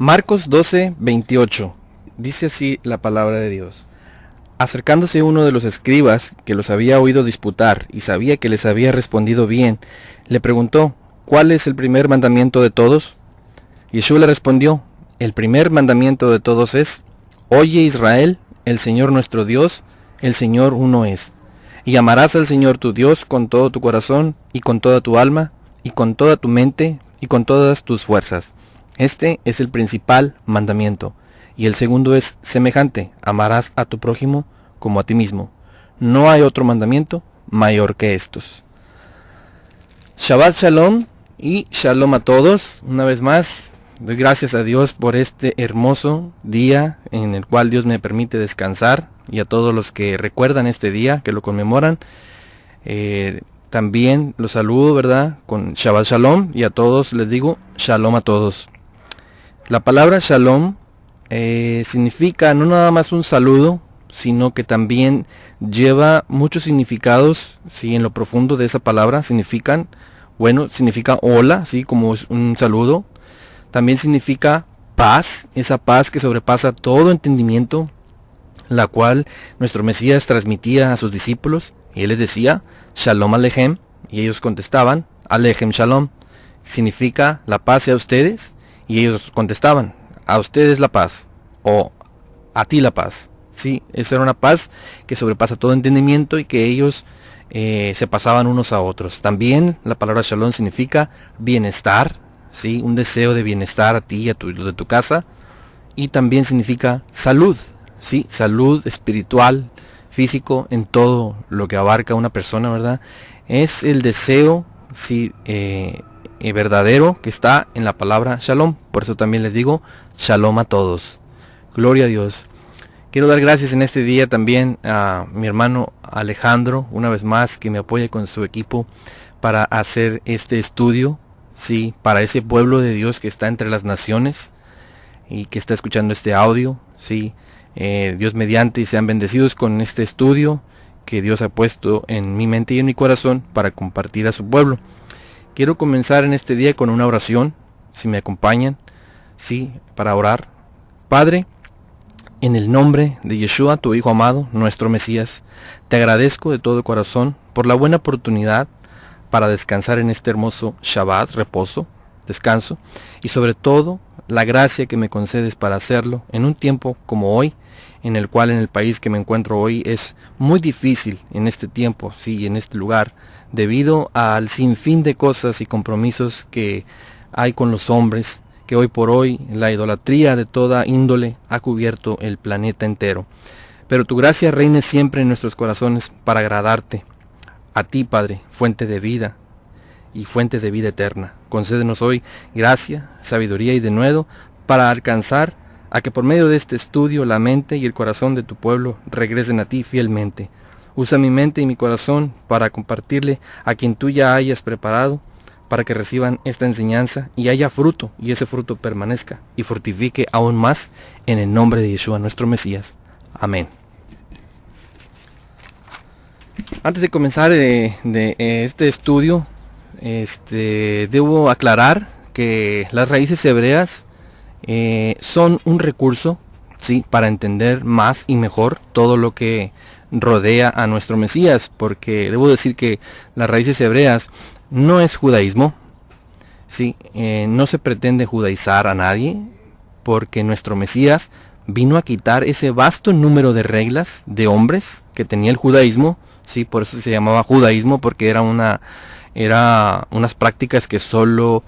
Marcos 12:28. Dice así la palabra de Dios. Acercándose uno de los escribas, que los había oído disputar y sabía que les había respondido bien, le preguntó, ¿cuál es el primer mandamiento de todos? Yeshua le respondió, el primer mandamiento de todos es, Oye Israel, el Señor nuestro Dios, el Señor uno es. Y amarás al Señor tu Dios con todo tu corazón, y con toda tu alma, y con toda tu mente, y con todas tus fuerzas. Este es el principal mandamiento. Y el segundo es semejante, amarás a tu prójimo como a ti mismo. No hay otro mandamiento mayor que estos. Shabbat Shalom y Shalom a todos. Una vez más, doy gracias a Dios por este hermoso día en el cual Dios me permite descansar. Y a todos los que recuerdan este día, que lo conmemoran, también los saludo, ¿verdad? Con Shabbat Shalom, y a todos les digo Shalom a todos. La palabra Shalom significa no nada más un saludo, sino que también lleva muchos significados, ¿sí? En lo profundo de esa palabra significa hola, ¿sí? Como es un saludo. También significa paz, esa paz que sobrepasa todo entendimiento, la cual nuestro Mesías transmitía a sus discípulos, y él les decía, Shalom Alejem, y ellos contestaban, Alejem Shalom, significa la paz sea a ustedes, y ellos contestaban, a ustedes la paz, o a ti la paz. Sí, esa era una paz que sobrepasa todo entendimiento y que ellos se pasaban unos a otros. También la palabra Shalom significa bienestar, ¿sí? Un deseo de bienestar a ti y a de tu casa. Y también significa salud, ¿sí? Salud espiritual, físico, en todo lo que abarca una persona, ¿verdad? Es el deseo, sí, verdadero que está en la palabra Shalom. Por eso también les digo Shalom a todos. Gloria a Dios. Quiero dar gracias en este día también a mi hermano Alejandro, una vez más, que me apoya con su equipo para hacer este estudio, sí, para ese pueblo de Dios que está entre las naciones y que está escuchando este audio, sí. Dios mediante y sean bendecidos con este estudio que Dios ha puesto en mi mente y en mi corazón para compartir a su pueblo. Quiero comenzar en este día con una oración, si me acompañan, sí, para orar. Padre, en el nombre de Yeshua, tu Hijo amado, nuestro Mesías, te agradezco de todo corazón por la buena oportunidad para descansar en este hermoso Shabbat, reposo, descanso, y sobre todo la gracia que me concedes para hacerlo en un tiempo como hoy, en el cual en el país que me encuentro hoy es muy difícil en este tiempo, sí, en este lugar, debido al sinfín de cosas y compromisos que hay con los hombres, que hoy por hoy la idolatría de toda índole ha cubierto el planeta entero. Pero tu gracia reine siempre en nuestros corazones para agradarte. A ti, Padre, fuente de vida y fuente de vida eterna. Concédenos hoy gracia, sabiduría y denuedo para alcanzar a que por medio de este estudio la mente y el corazón de tu pueblo regresen a ti fielmente. Usa mi mente y mi corazón para compartirle a quien tú ya hayas preparado, para que reciban esta enseñanza y haya fruto, y ese fruto permanezca y fortifique aún más en el nombre de Yeshua, nuestro Mesías. Amén. Antes de comenzar este estudio, debo aclarar que las raíces hebreas son un recurso, sí, para entender más y mejor todo lo que rodea a nuestro Mesías, porque debo decir que las raíces hebreas no es judaísmo, sí, no se pretende judaizar a nadie, porque nuestro Mesías vino a quitar ese vasto número de reglas de hombres que tenía el judaísmo, sí, por eso se llamaba judaísmo, porque era unas prácticas que solo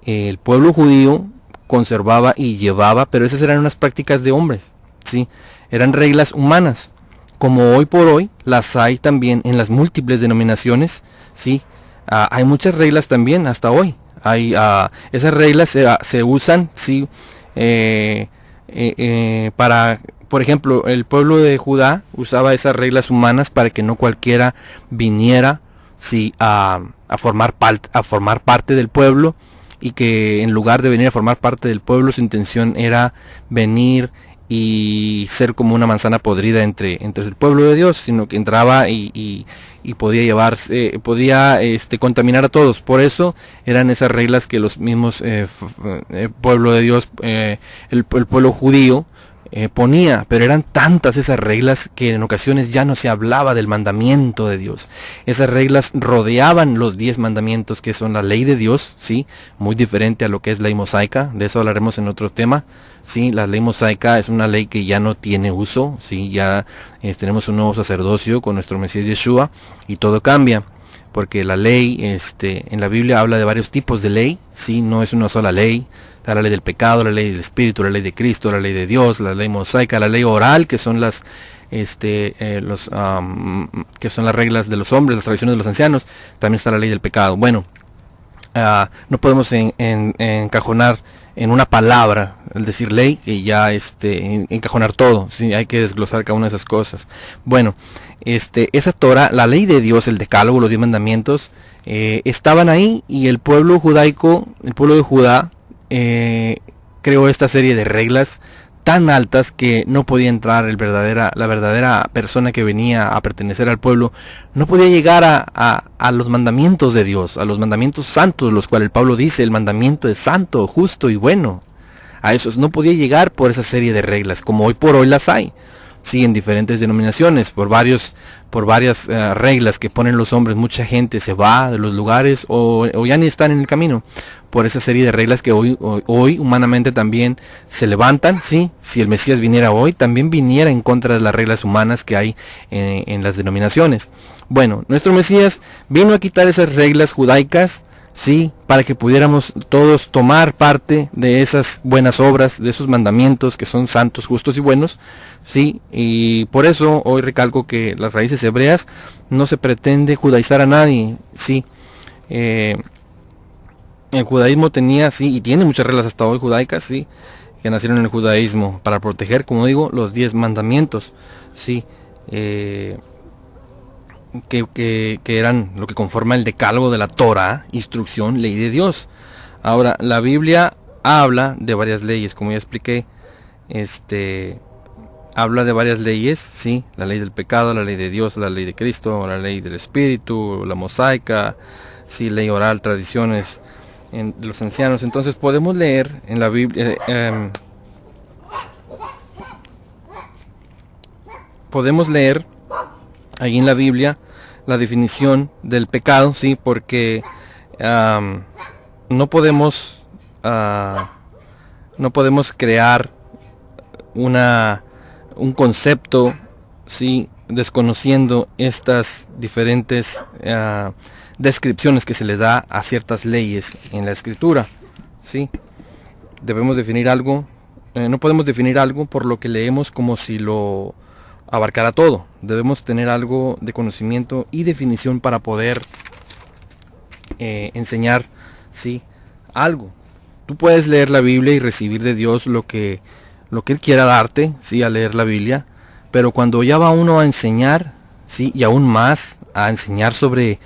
el pueblo judío conservaba y llevaba, pero esas eran unas prácticas de hombres, sí, eran reglas humanas, como hoy por hoy las hay también en las múltiples denominaciones, sí. Hay muchas reglas también hasta hoy. Esas reglas se usan, sí, para, por ejemplo, el pueblo de Judá usaba esas reglas humanas para que no cualquiera viniera, sí, a formar parte del pueblo, y que en lugar de venir a formar parte del pueblo, su intención era venir y ser como una manzana podrida entre el pueblo de Dios, sino que entraba y podía llevarse, podía contaminar a todos. Por eso eran esas reglas que los mismos pueblo de Dios, el pueblo judío, ponía, pero eran tantas esas reglas que en ocasiones ya no se hablaba del mandamiento de Dios. Esas reglas rodeaban los 10 mandamientos, que son la ley de Dios, sí, muy diferente a lo que es ley mosaica. De eso hablaremos en otro tema. Sí, la ley mosaica es una ley que ya no tiene uso, sí, ya tenemos un nuevo sacerdocio con nuestro Mesías Yeshua y todo cambia. Porque la ley, en la Biblia habla de varios tipos de ley, sí, no es una sola ley. Está la ley del pecado, la ley del espíritu, la ley de Cristo, la ley de Dios, la ley mosaica, la ley oral, que son las que son las reglas de los hombres, las tradiciones de los ancianos. También está la ley del pecado. Bueno, no podemos encajonar en una palabra, el decir ley, y ya encajonar todo, ¿sí? Hay que desglosar cada una de esas cosas. Bueno, esa Torah, la ley de Dios, el decálogo, los 10 mandamientos, estaban ahí, y el pueblo judaico, el pueblo de Judá, creó esta serie de reglas tan altas que no podía entrar la verdadera persona que venía a pertenecer al pueblo, no podía llegar a los mandamientos de Dios, a los mandamientos santos, los cuales el Pablo dice, el mandamiento es santo, justo y bueno. A esos no podía llegar por esa serie de reglas, como hoy por hoy las hay. Sí, en diferentes denominaciones, por varias reglas que ponen los hombres, mucha gente se va de los lugares o ya ni están en el camino por esa serie de reglas que hoy humanamente también se levantan. Sí, si el Mesías viniera hoy, también viniera en contra de las reglas humanas que hay en las denominaciones. Bueno, nuestro Mesías vino a quitar esas reglas judaicas, sí, para que pudiéramos todos tomar parte de esas buenas obras, de esos mandamientos que son santos, justos y buenos, sí, y por eso hoy recalco que las raíces hebreas no se pretende judaizar a nadie, sí. El judaísmo tenía, sí, y tiene muchas reglas hasta hoy judaicas, sí, que nacieron en el judaísmo para proteger, como digo, los 10 mandamientos, sí, que eran lo que conforma el decálogo de la Torah, instrucción, ley de Dios. Ahora, la Biblia habla de varias leyes, como ya expliqué, habla de varias leyes, sí, la ley del pecado, la ley de Dios, la ley de Cristo, la ley del espíritu, la mosaica, sí, ley oral, tradiciones de los ancianos. Entonces podemos leer en la Biblia, podemos leer ahí en la Biblia la definición del pecado, sí, porque no podemos crear un concepto, sí, desconociendo estas diferentes descripciones que se le da a ciertas leyes en la escritura, sí. Debemos definir algo, no podemos definir algo por lo que leemos como si lo abarcara todo. Debemos tener algo de conocimiento y definición para poder enseñar, sí, algo. Tú puedes leer la Biblia y recibir de Dios lo que Él quiera darte, sí, a leer la Biblia, pero cuando ya va uno a enseñar, sí, y aún más a enseñar sobre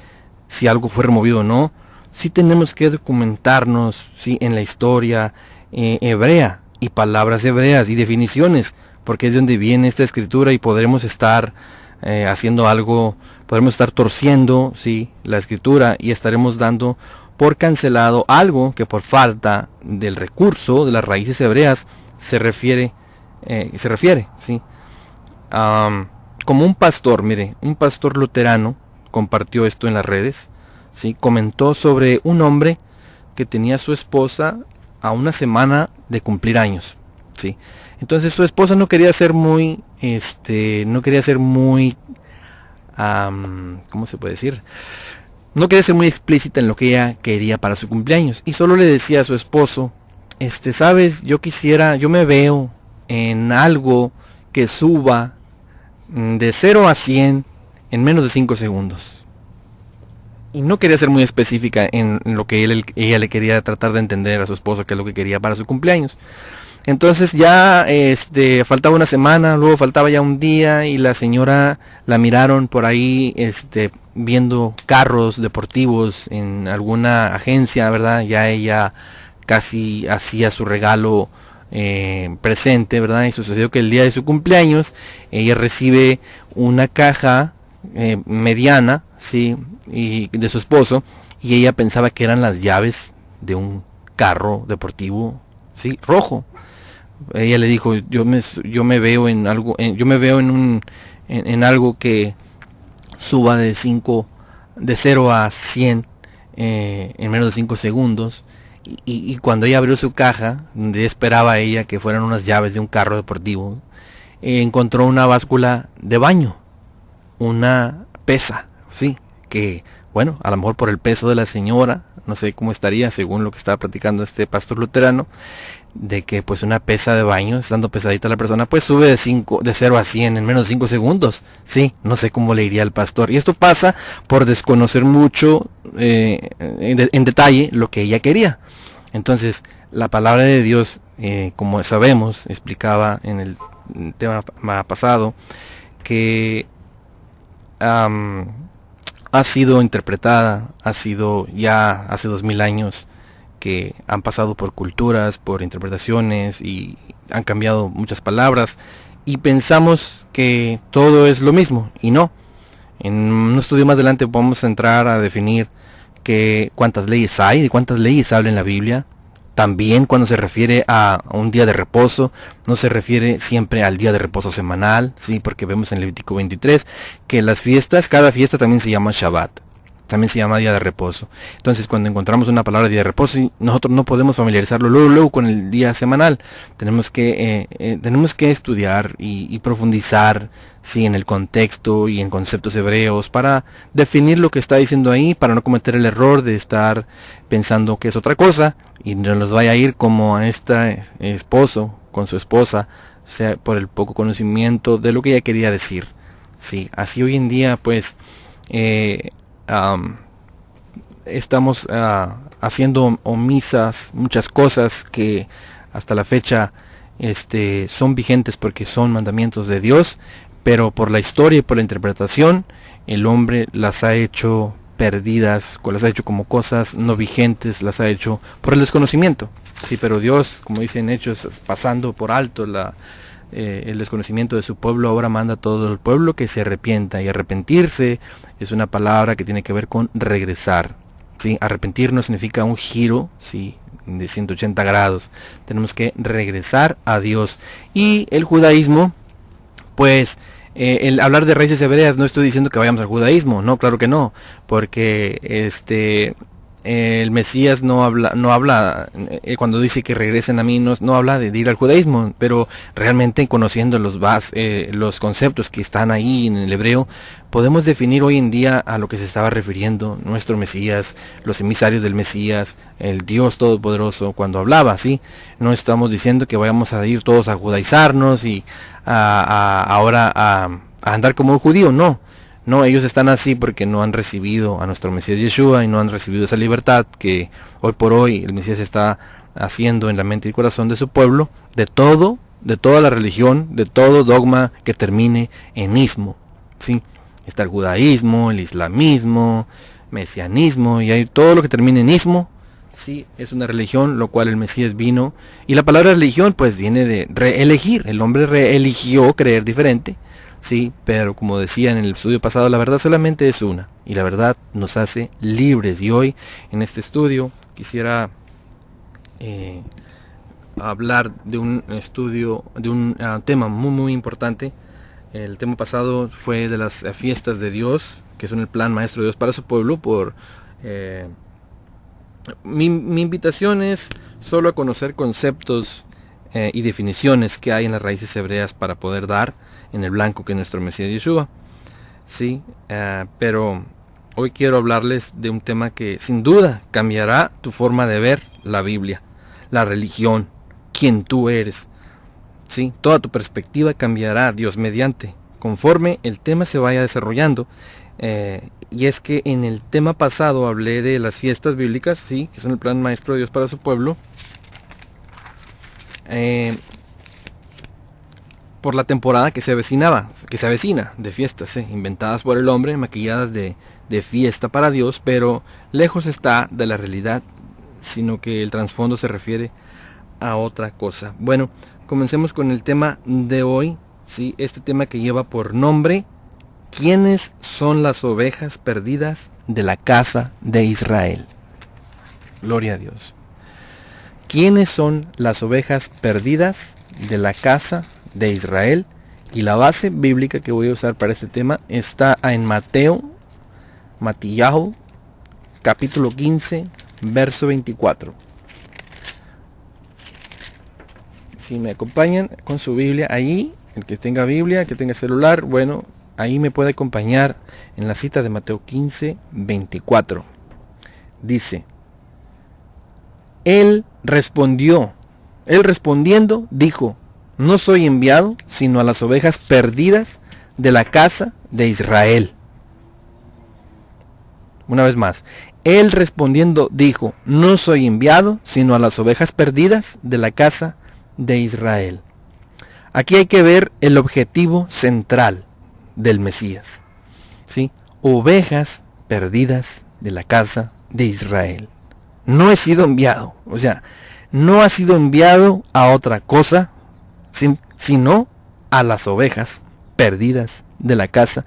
si algo fue removido o no, sí tenemos que documentarnos, sí, en la historia hebrea y palabras hebreas y definiciones, porque es de donde viene esta escritura y podremos estar haciendo algo, podremos estar torciendo, sí, la escritura, y estaremos dando por cancelado algo que por falta del recurso de las raíces hebreas se refiere, sí. Como un pastor, mire, un pastor luterano compartió esto en las redes, sí, comentó sobre un hombre que tenía a su esposa a una semana de cumplir años, sí. Entonces su esposa no quería ser muy, ¿cómo se puede decir? No quería ser muy explícita en lo que ella quería para su cumpleaños, y solo le decía a su esposo, sabes, yo me veo en algo que suba de 0 a 100 en menos de 5 segundos. Y no quería ser muy específica en lo que ella le quería tratar de entender a su esposo, que es lo que quería para su cumpleaños. Entonces ya faltaba una semana, luego faltaba ya un día, y la señora la miraron por ahí viendo carros deportivos en alguna agencia, ¿verdad? Ya ella casi hacía su regalo presente, ¿verdad? Y sucedió que el día de su cumpleaños ella recibe una caja mediana, sí, y de su esposo, y ella pensaba que eran las llaves de un carro deportivo, sí, rojo. Ella le dijo, yo me veo en algo, yo me veo en algo que suba de 0 a 100 en menos de 5 segundos. Y cuando ella abrió su caja, donde esperaba ella que fueran unas llaves de un carro deportivo, encontró una báscula de baño, una pesa, sí, que bueno, a lo mejor por el peso de la señora, no sé cómo estaría según lo que estaba platicando este pastor luterano, de que pues una pesa de baño, estando pesadita la persona, pues sube de 0 a 100 en menos de 5 segundos. Sí, no sé cómo le iría al pastor. Y esto pasa por desconocer mucho en detalle lo que ella quería. Entonces, la palabra de Dios, como sabemos, explicaba en el tema pasado, que ha sido interpretada, ha sido ya hace 2000 años, que han pasado por culturas, por interpretaciones y han cambiado muchas palabras y pensamos que todo es lo mismo y no. En un estudio más adelante vamos a entrar a definir cuántas leyes hay, de cuántas leyes habla en la Biblia. También cuando se refiere a un día de reposo, no se refiere siempre al día de reposo semanal, sí, porque vemos en Levítico 23 que las fiestas, cada fiesta también se llama Shabbat. También se llama día de reposo. Entonces, cuando encontramos una palabra día de reposo, nosotros no podemos familiarizarlo luego con el día semanal. Tenemos que estudiar y profundizar, sí, en el contexto y en conceptos hebreos para definir lo que está diciendo ahí, para no cometer el error de estar pensando que es otra cosa y no nos vaya a ir como a este esposo con su esposa, o sea, por el poco conocimiento de lo que ella quería decir. Sí, así hoy en día, pues, estamos haciendo omisas muchas cosas que hasta la fecha son vigentes porque son mandamientos de Dios, pero por la historia y por la interpretación el hombre las ha hecho perdidas, las ha hecho como cosas no vigentes, las ha hecho por el desconocimiento. Sí, pero Dios, como dice en Hechos, pasando por alto el desconocimiento de su pueblo, ahora manda a todo el pueblo que se arrepienta. Y arrepentirse es una palabra que tiene que ver con regresar, ¿sí? Arrepentirnos significa un giro, ¿sí?, de 180 grados. Tenemos que regresar a Dios. Y el judaísmo, pues, el hablar de raíces hebreas, no estoy diciendo que vayamos al judaísmo, no, claro que no, porque el Mesías no habla cuando dice que regresen a mí, no habla de ir al judaísmo, pero realmente conociendo los conceptos que están ahí en el hebreo, podemos definir hoy en día a lo que se estaba refiriendo nuestro Mesías, los emisarios del Mesías, el Dios Todopoderoso cuando hablaba, ¿sí? No estamos diciendo que vayamos a ir todos a judaizarnos y ahora a andar como un judío, no. No, ellos están así porque no han recibido a nuestro Mesías Yeshua y no han recibido esa libertad que hoy por hoy el Mesías está haciendo en la mente y corazón de su pueblo, de toda la religión, de todo dogma que termine en ismo, ¿sí? Está el judaísmo, el islamismo, mesianismo, y hay todo lo que termine en ismo, sí, es una religión, lo cual el Mesías vino, y la palabra religión pues viene de reelegir, el hombre reeligió creer diferente. Sí, pero como decía en el estudio pasado, la verdad solamente es una, y la verdad nos hace libres. Y hoy en este estudio quisiera hablar de un estudio, de un tema muy muy importante. El tema pasado fue de las fiestas de Dios, que son el plan maestro de Dios para su pueblo. Mi invitación es solo a conocer conceptos y definiciones que hay en las raíces hebreas para poder dar en el blanco que es nuestro Mesías Yeshua, sí, pero hoy quiero hablarles de un tema que sin duda cambiará tu forma de ver la Biblia, la religión, quién tú eres, sí, toda tu perspectiva cambiará, Dios mediante, conforme el tema se vaya desarrollando. Y es que en el tema pasado hablé de las fiestas bíblicas, sí, que son el plan maestro de Dios para su pueblo. Por la temporada que se avecina de fiestas, inventadas por el hombre, maquilladas de fiesta para Dios, pero lejos está de la realidad, sino que el trasfondo se refiere a otra cosa. Bueno, comencemos con el tema de hoy, ¿sí? Este tema que lleva por nombre: ¿quiénes son las ovejas perdidas de la casa de Israel? Gloria a Dios. ¿Quiénes son las ovejas perdidas de la casa de Israel? Y la base bíblica que voy a usar para este tema está en Matillahu, capítulo 15, verso 24. Si me acompañan con su Biblia ahí, el que tenga Biblia, el que tenga celular, bueno, ahí me puede acompañar en la cita de Mateo 15, 24. Dice: Él respondiendo dijo: no soy enviado sino a las ovejas perdidas de la casa de Israel. Una vez más, él respondiendo dijo: no soy enviado sino a las ovejas perdidas de la casa de Israel. Aquí hay que ver el objetivo central del Mesías, ¿sí? Ovejas perdidas de la casa de Israel. No he sido enviado, o sea, no ha sido enviado a otra cosa, sino a las ovejas perdidas de la casa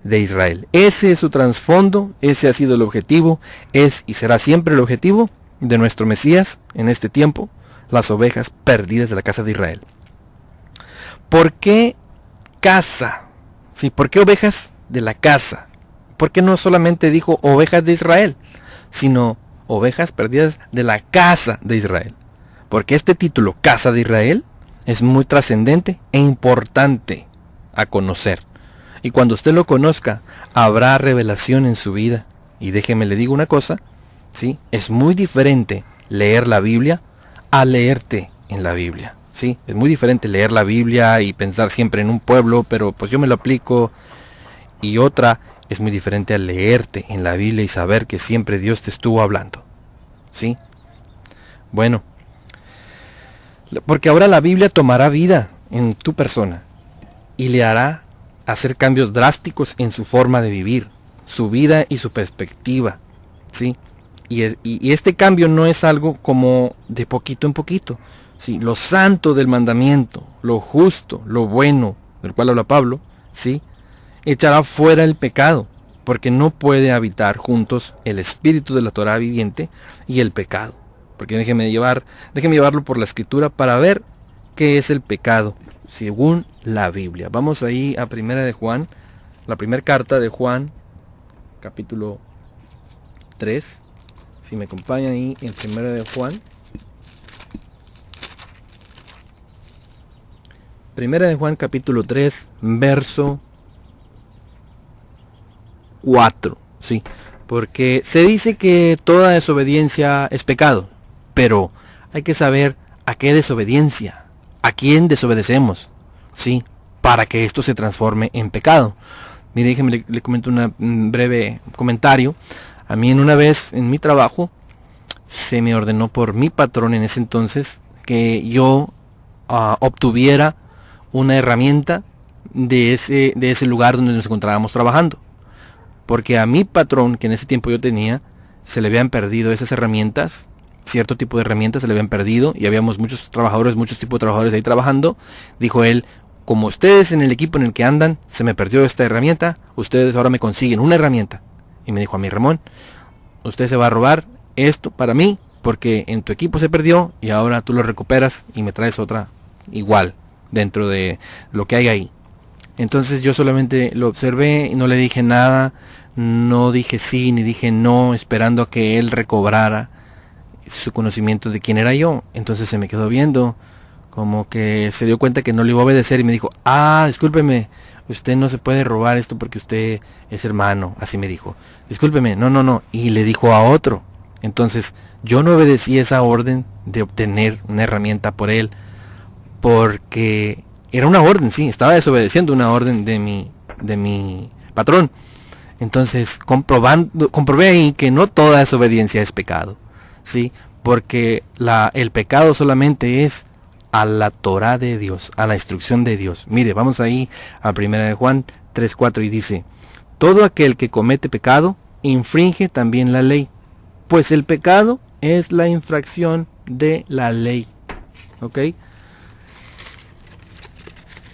de Israel. Ese es su trasfondo, ese ha sido el objetivo, es y será siempre el objetivo de nuestro Mesías en este tiempo: las ovejas perdidas de la casa de Israel. ¿Por qué casa? Sí, ¿por qué ovejas de la casa? ¿Por qué no solamente dijo ovejas de Israel, sino ovejas perdidas de la casa de Israel? Porque este título, Casa de Israel, es muy trascendente e importante a conocer. Y cuando usted lo conozca, habrá revelación en su vida. Y déjeme le digo una cosa, ¿sí? Es muy diferente leer la Biblia a leerte en la Biblia, ¿sí? Es muy diferente leer la Biblia y pensar siempre en un pueblo, pero pues yo me lo aplico. Y otra, es muy diferente a leerte en la Biblia y saber que siempre Dios te estuvo hablando, ¿sí? Bueno, porque ahora la Biblia tomará vida en tu persona y le hará hacer cambios drásticos en su forma de vivir, su vida y su perspectiva, ¿sí? Y este cambio no es algo como de poquito en poquito, ¿sí? Lo santo del mandamiento, lo justo, lo bueno, del cual habla Pablo, ¿sí? Echará fuera el pecado, porque no puede habitar juntos el espíritu de la Torá viviente y el pecado. Porque déjeme llevarlo por la escritura para ver qué es el pecado según la Biblia. Vamos ahí a Primera de Juan, la primera carta de Juan, capítulo 3. Si me acompañan ahí en Primera de Juan. Primera de Juan, capítulo 3, verso 4. Sí, porque se dice que toda desobediencia es pecado. Pero hay que saber a qué desobediencia, a quién desobedecemos, ¿sí? Para que esto se transforme en pecado. Mire, déjeme le comento un breve comentario. A mí una vez en mi trabajo se me ordenó por mi patrón en ese entonces que yo obtuviera una herramienta de ese lugar donde nos encontrábamos trabajando. Porque a mi patrón, que en ese tiempo yo tenía, se le habían perdido esas herramientas. Cierto tipo de herramientas se le habían perdido y habíamos muchos tipos de trabajadores ahí trabajando. Dijo él: como ustedes en el equipo en el que andan, se me perdió esta herramienta, ustedes ahora me consiguen una herramienta. Y me dijo a mí: Ramón, usted se va a robar esto para mí, porque en tu equipo se perdió y ahora tú lo recuperas y me traes otra igual dentro de lo que hay ahí. Entonces yo solamente lo observé y no le dije nada, no dije sí ni dije no, esperando a que él recobrara su conocimiento de quién era yo. Entonces se me quedó viendo, como que se dio cuenta que no le iba a obedecer y me dijo: discúlpeme, usted no se puede robar esto porque usted es hermano. Así me dijo: discúlpeme, no. Y le dijo a otro. Entonces yo no obedecí esa orden de obtener una herramienta por él, porque era una orden, sí, estaba desobedeciendo una orden de mi patrón. Entonces comprobé ahí que no toda desobediencia es pecado, ¿sí? Porque el pecado solamente es a la Torá de Dios, a la instrucción de Dios. Mire, vamos ahí a 1 de Juan 3:4 y dice: todo aquel que comete pecado infringe también la ley, pues el pecado es la infracción de la ley. ¿ok?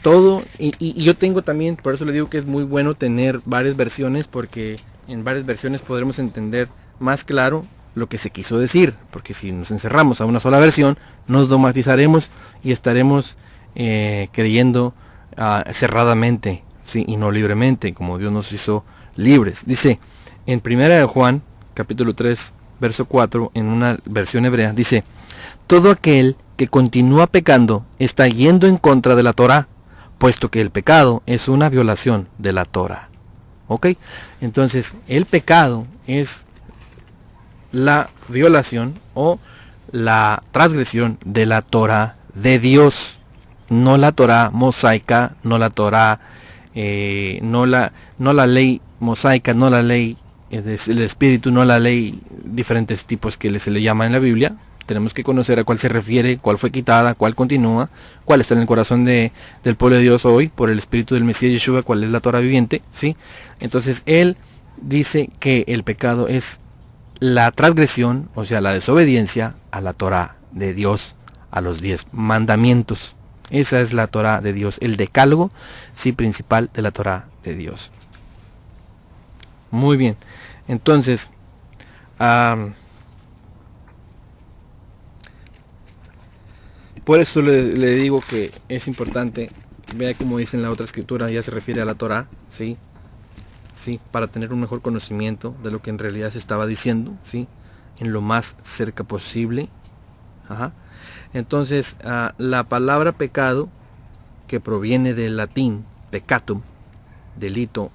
Todo, y yo tengo también, por eso le digo que es muy bueno tener varias versiones, porque en varias versiones podremos entender más claro lo que se quiso decir, porque si nos encerramos a una sola versión, nos dogmatizaremos y estaremos creyendo cerradamente, ¿sí? Y no libremente, como Dios nos hizo libres. Dice, en primera de Juan, capítulo 3, verso 4, en una versión hebrea, dice, todo aquel que continúa pecando está yendo en contra de la Torá, puesto que el pecado es una violación de la Torá. ¿Ok? Entonces, el pecado es la violación o la transgresión de la Torá de Dios, no la Torá mosaica, no la Torá, no la ley mosaica, no la ley del Espíritu, no la ley, diferentes tipos que se le llama en la Biblia. Tenemos que conocer a cuál se refiere, cuál fue quitada, cuál continúa, cuál está en el corazón del pueblo de Dios hoy, por el Espíritu del Mesías Yeshua, cuál es la Torah viviente, ¿sí? Entonces él dice que el pecado es la transgresión, o sea, la desobediencia a la Torah de Dios, a los 10 mandamientos. Esa es la Torah de Dios, el decálogo, sí, principal de la Torah de Dios. Muy bien, entonces, por eso le digo que es importante, vea como dice en la otra escritura, ya se refiere a la Torá, ¿sí? ¿Sí? Para tener un mejor conocimiento de lo que en realidad se estaba diciendo, ¿sí? En lo más cerca posible. Ajá. Entonces, la palabra pecado, que proviene del latín peccatum, delito,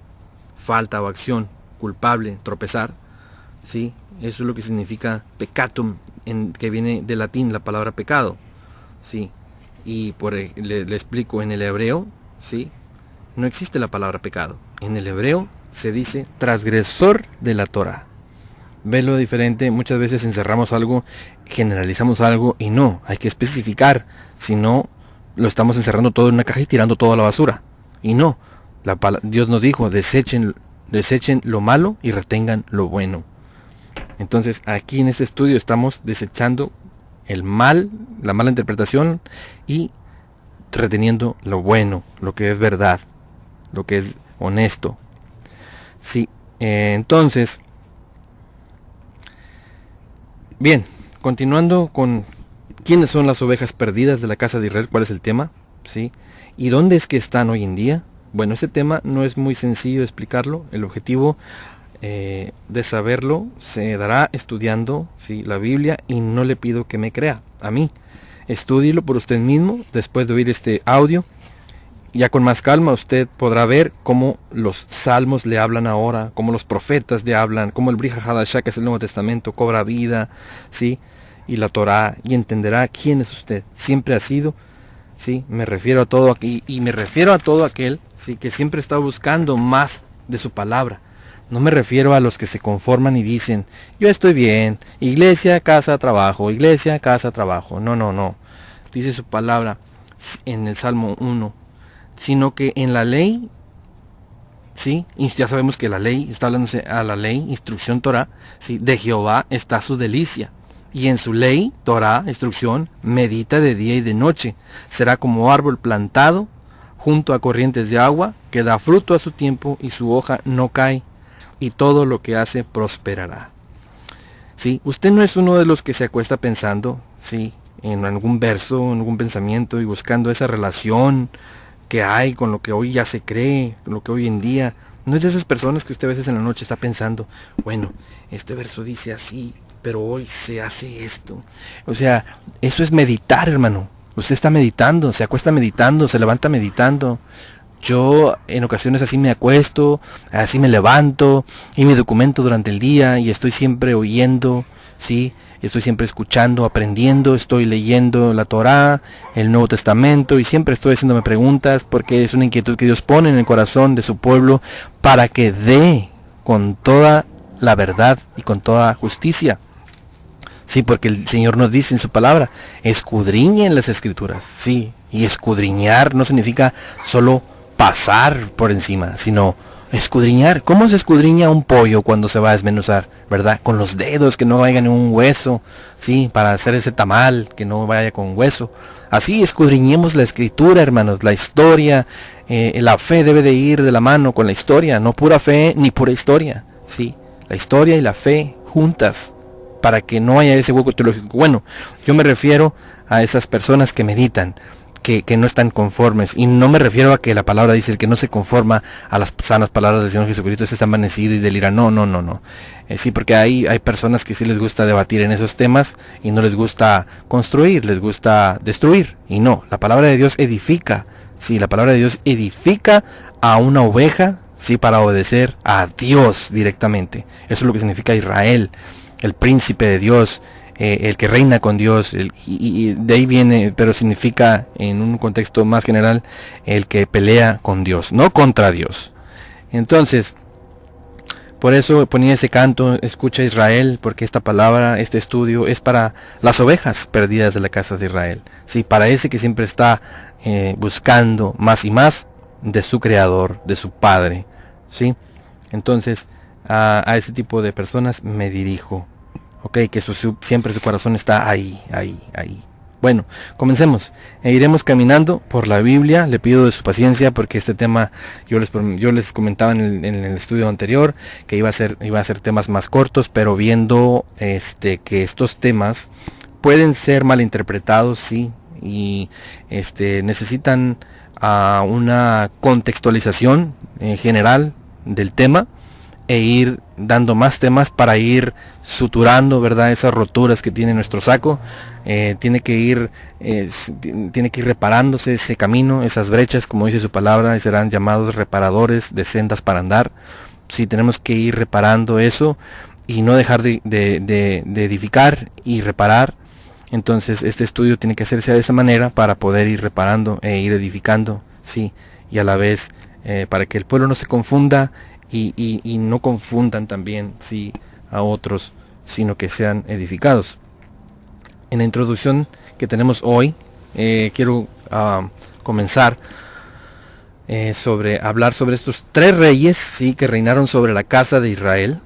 falta o acción, culpable, tropezar, ¿sí? Eso es lo que significa peccatum, que viene del latín la palabra pecado. Sí, y le explico, en el hebreo, sí, no existe la palabra pecado. En el hebreo se dice transgresor de la Torah. ¿Ves lo diferente? Muchas veces encerramos algo, generalizamos algo y no, hay que especificar. Si no, lo estamos encerrando todo en una caja y tirando todo a la basura. Y no, Dios nos dijo, desechen lo malo y retengan lo bueno. Entonces aquí en este estudio estamos desechando el mal, la mala interpretación y reteniendo lo bueno, lo que es verdad, lo que es honesto. Sí, entonces, bien, continuando con quiénes son las ovejas perdidas de la casa de Israel, cuál es el tema, sí, y dónde es que están hoy en día. Bueno, ese tema no es muy sencillo de explicarlo. El objetivo de saberlo se dará estudiando, ¿sí?, la Biblia, y no le pido que me crea a mí. Estúdielo por usted mismo después de oír este audio. Ya con más calma usted podrá ver cómo los salmos le hablan ahora, cómo los profetas le hablan, cómo el Brit Hadashah, que es el Nuevo Testamento, cobra vida, ¿sí?, y la Torá, y entenderá quién es usted. Siempre ha sido, ¿sí? Me refiero a todo aquí, y me refiero a todo aquel, ¿sí?, que siempre está buscando más de su palabra. No me refiero a los que se conforman y dicen, yo estoy bien, iglesia, casa, trabajo, iglesia, casa, trabajo. No, no, no. Dice su palabra en el Salmo 1, sino que en la ley, ¿sí? Y ya sabemos que la ley, está hablándose a la ley, instrucción Torah, ¿sí?, de Jehová está su delicia. Y en su ley, Torah, instrucción, medita de día y de noche. Será como árbol plantado junto a corrientes de agua, que da fruto a su tiempo y su hoja no cae, y todo lo que hace prosperará. ¿Sí? Usted no es uno de los que se acuesta pensando, ¿sí?, en algún verso, en algún pensamiento, y buscando esa relación que hay con lo que hoy ya se cree, con lo que hoy en día. No es de esas personas que usted a veces en la noche está pensando, bueno, este verso dice así, pero hoy se hace esto. O sea, eso es meditar, hermano. Usted está meditando, se acuesta meditando, se levanta meditando. Yo en ocasiones así me acuesto, así me levanto y me documento durante el día, y estoy siempre oyendo, ¿sí? Estoy siempre escuchando, aprendiendo, estoy leyendo la Torá, el Nuevo Testamento, y siempre estoy haciéndome preguntas, porque es una inquietud que Dios pone en el corazón de su pueblo para que dé con toda la verdad y con toda justicia. Sí, porque el Señor nos dice en su palabra, escudriñen las Escrituras, sí, y escudriñar no significa solo pasar por encima, sino escudriñar. ¿Cómo se escudriña un pollo cuando se va a desmenuzar? ¿Verdad? Con los dedos, que no vaya en un hueso, sí, para hacer ese tamal, que no vaya con hueso. Así escudriñemos la escritura, hermanos, la historia. La fe debe de ir de la mano con la historia, no pura fe ni pura historia. Sí, la historia y la fe juntas, para que no haya ese hueco teológico. Bueno, yo me refiero a esas personas que meditan, que no están conformes, y no me refiero a que la palabra dice: el que no se conforma a las sanas palabras del Señor Jesucristo está envanecido y delira. No. Sí, porque hay personas que sí les gusta debatir en esos temas y no les gusta construir, les gusta destruir. Y no, la palabra de Dios edifica. Sí, la palabra de Dios edifica a una oveja, sí, para obedecer a Dios directamente. Eso es lo que significa Israel, el príncipe de Dios, el que reina con Dios, y de ahí viene, pero significa en un contexto más general, el que pelea con Dios, no contra Dios. Entonces, por eso ponía ese canto: escucha Israel, porque esta palabra, este estudio es para las ovejas perdidas de la casa de Israel. Sí, para ese que siempre está buscando más y más de su creador, de su padre. ¿Sí? Entonces, a ese tipo de personas me dirijo. Ok, que siempre su corazón está ahí. Bueno, comencemos. Iremos caminando por la Biblia. Le pido de su paciencia, porque este tema yo les comentaba en el estudio anterior que iba a ser temas más cortos, pero viendo que estos temas pueden ser malinterpretados, sí, y necesitan una contextualización general del tema, e ir dando más temas para ir suturando, ¿verdad?, esas roturas que tiene nuestro saco. Tiene que ir reparándose ese camino, esas brechas, como dice su palabra, y serán llamados reparadores de sendas para andar. Sí, tenemos que ir reparando eso y no dejar de edificar y reparar. Entonces este estudio tiene que hacerse de esa manera para poder ir reparando e ir edificando, sí, y a la vez para que el pueblo no se confunda y no confundan también, sí, a otros, sino que sean edificados. En la introducción que tenemos hoy, quiero comenzar hablar sobre estos 3 reyes, sí, que reinaron sobre la casa de Israel.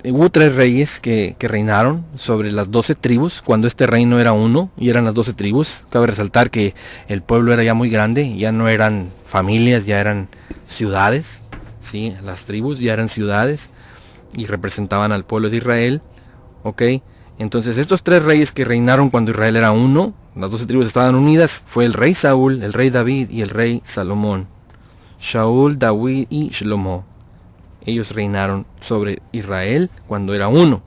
Hubo 3 reyes que reinaron sobre las 12 tribus, cuando este reino era uno y eran las 12 tribus. Cabe resaltar que el pueblo era ya muy grande, ya no eran familias, ya eran ciudades. Sí, las tribus ya eran ciudades y representaban al pueblo de Israel. Ok, entonces estos 3 reyes que reinaron cuando Israel era uno, las 12 tribus estaban unidas, fue el rey Saúl, el rey David y el rey Salomón. Shaul, David y Shlomo. Ellos reinaron sobre Israel cuando era uno.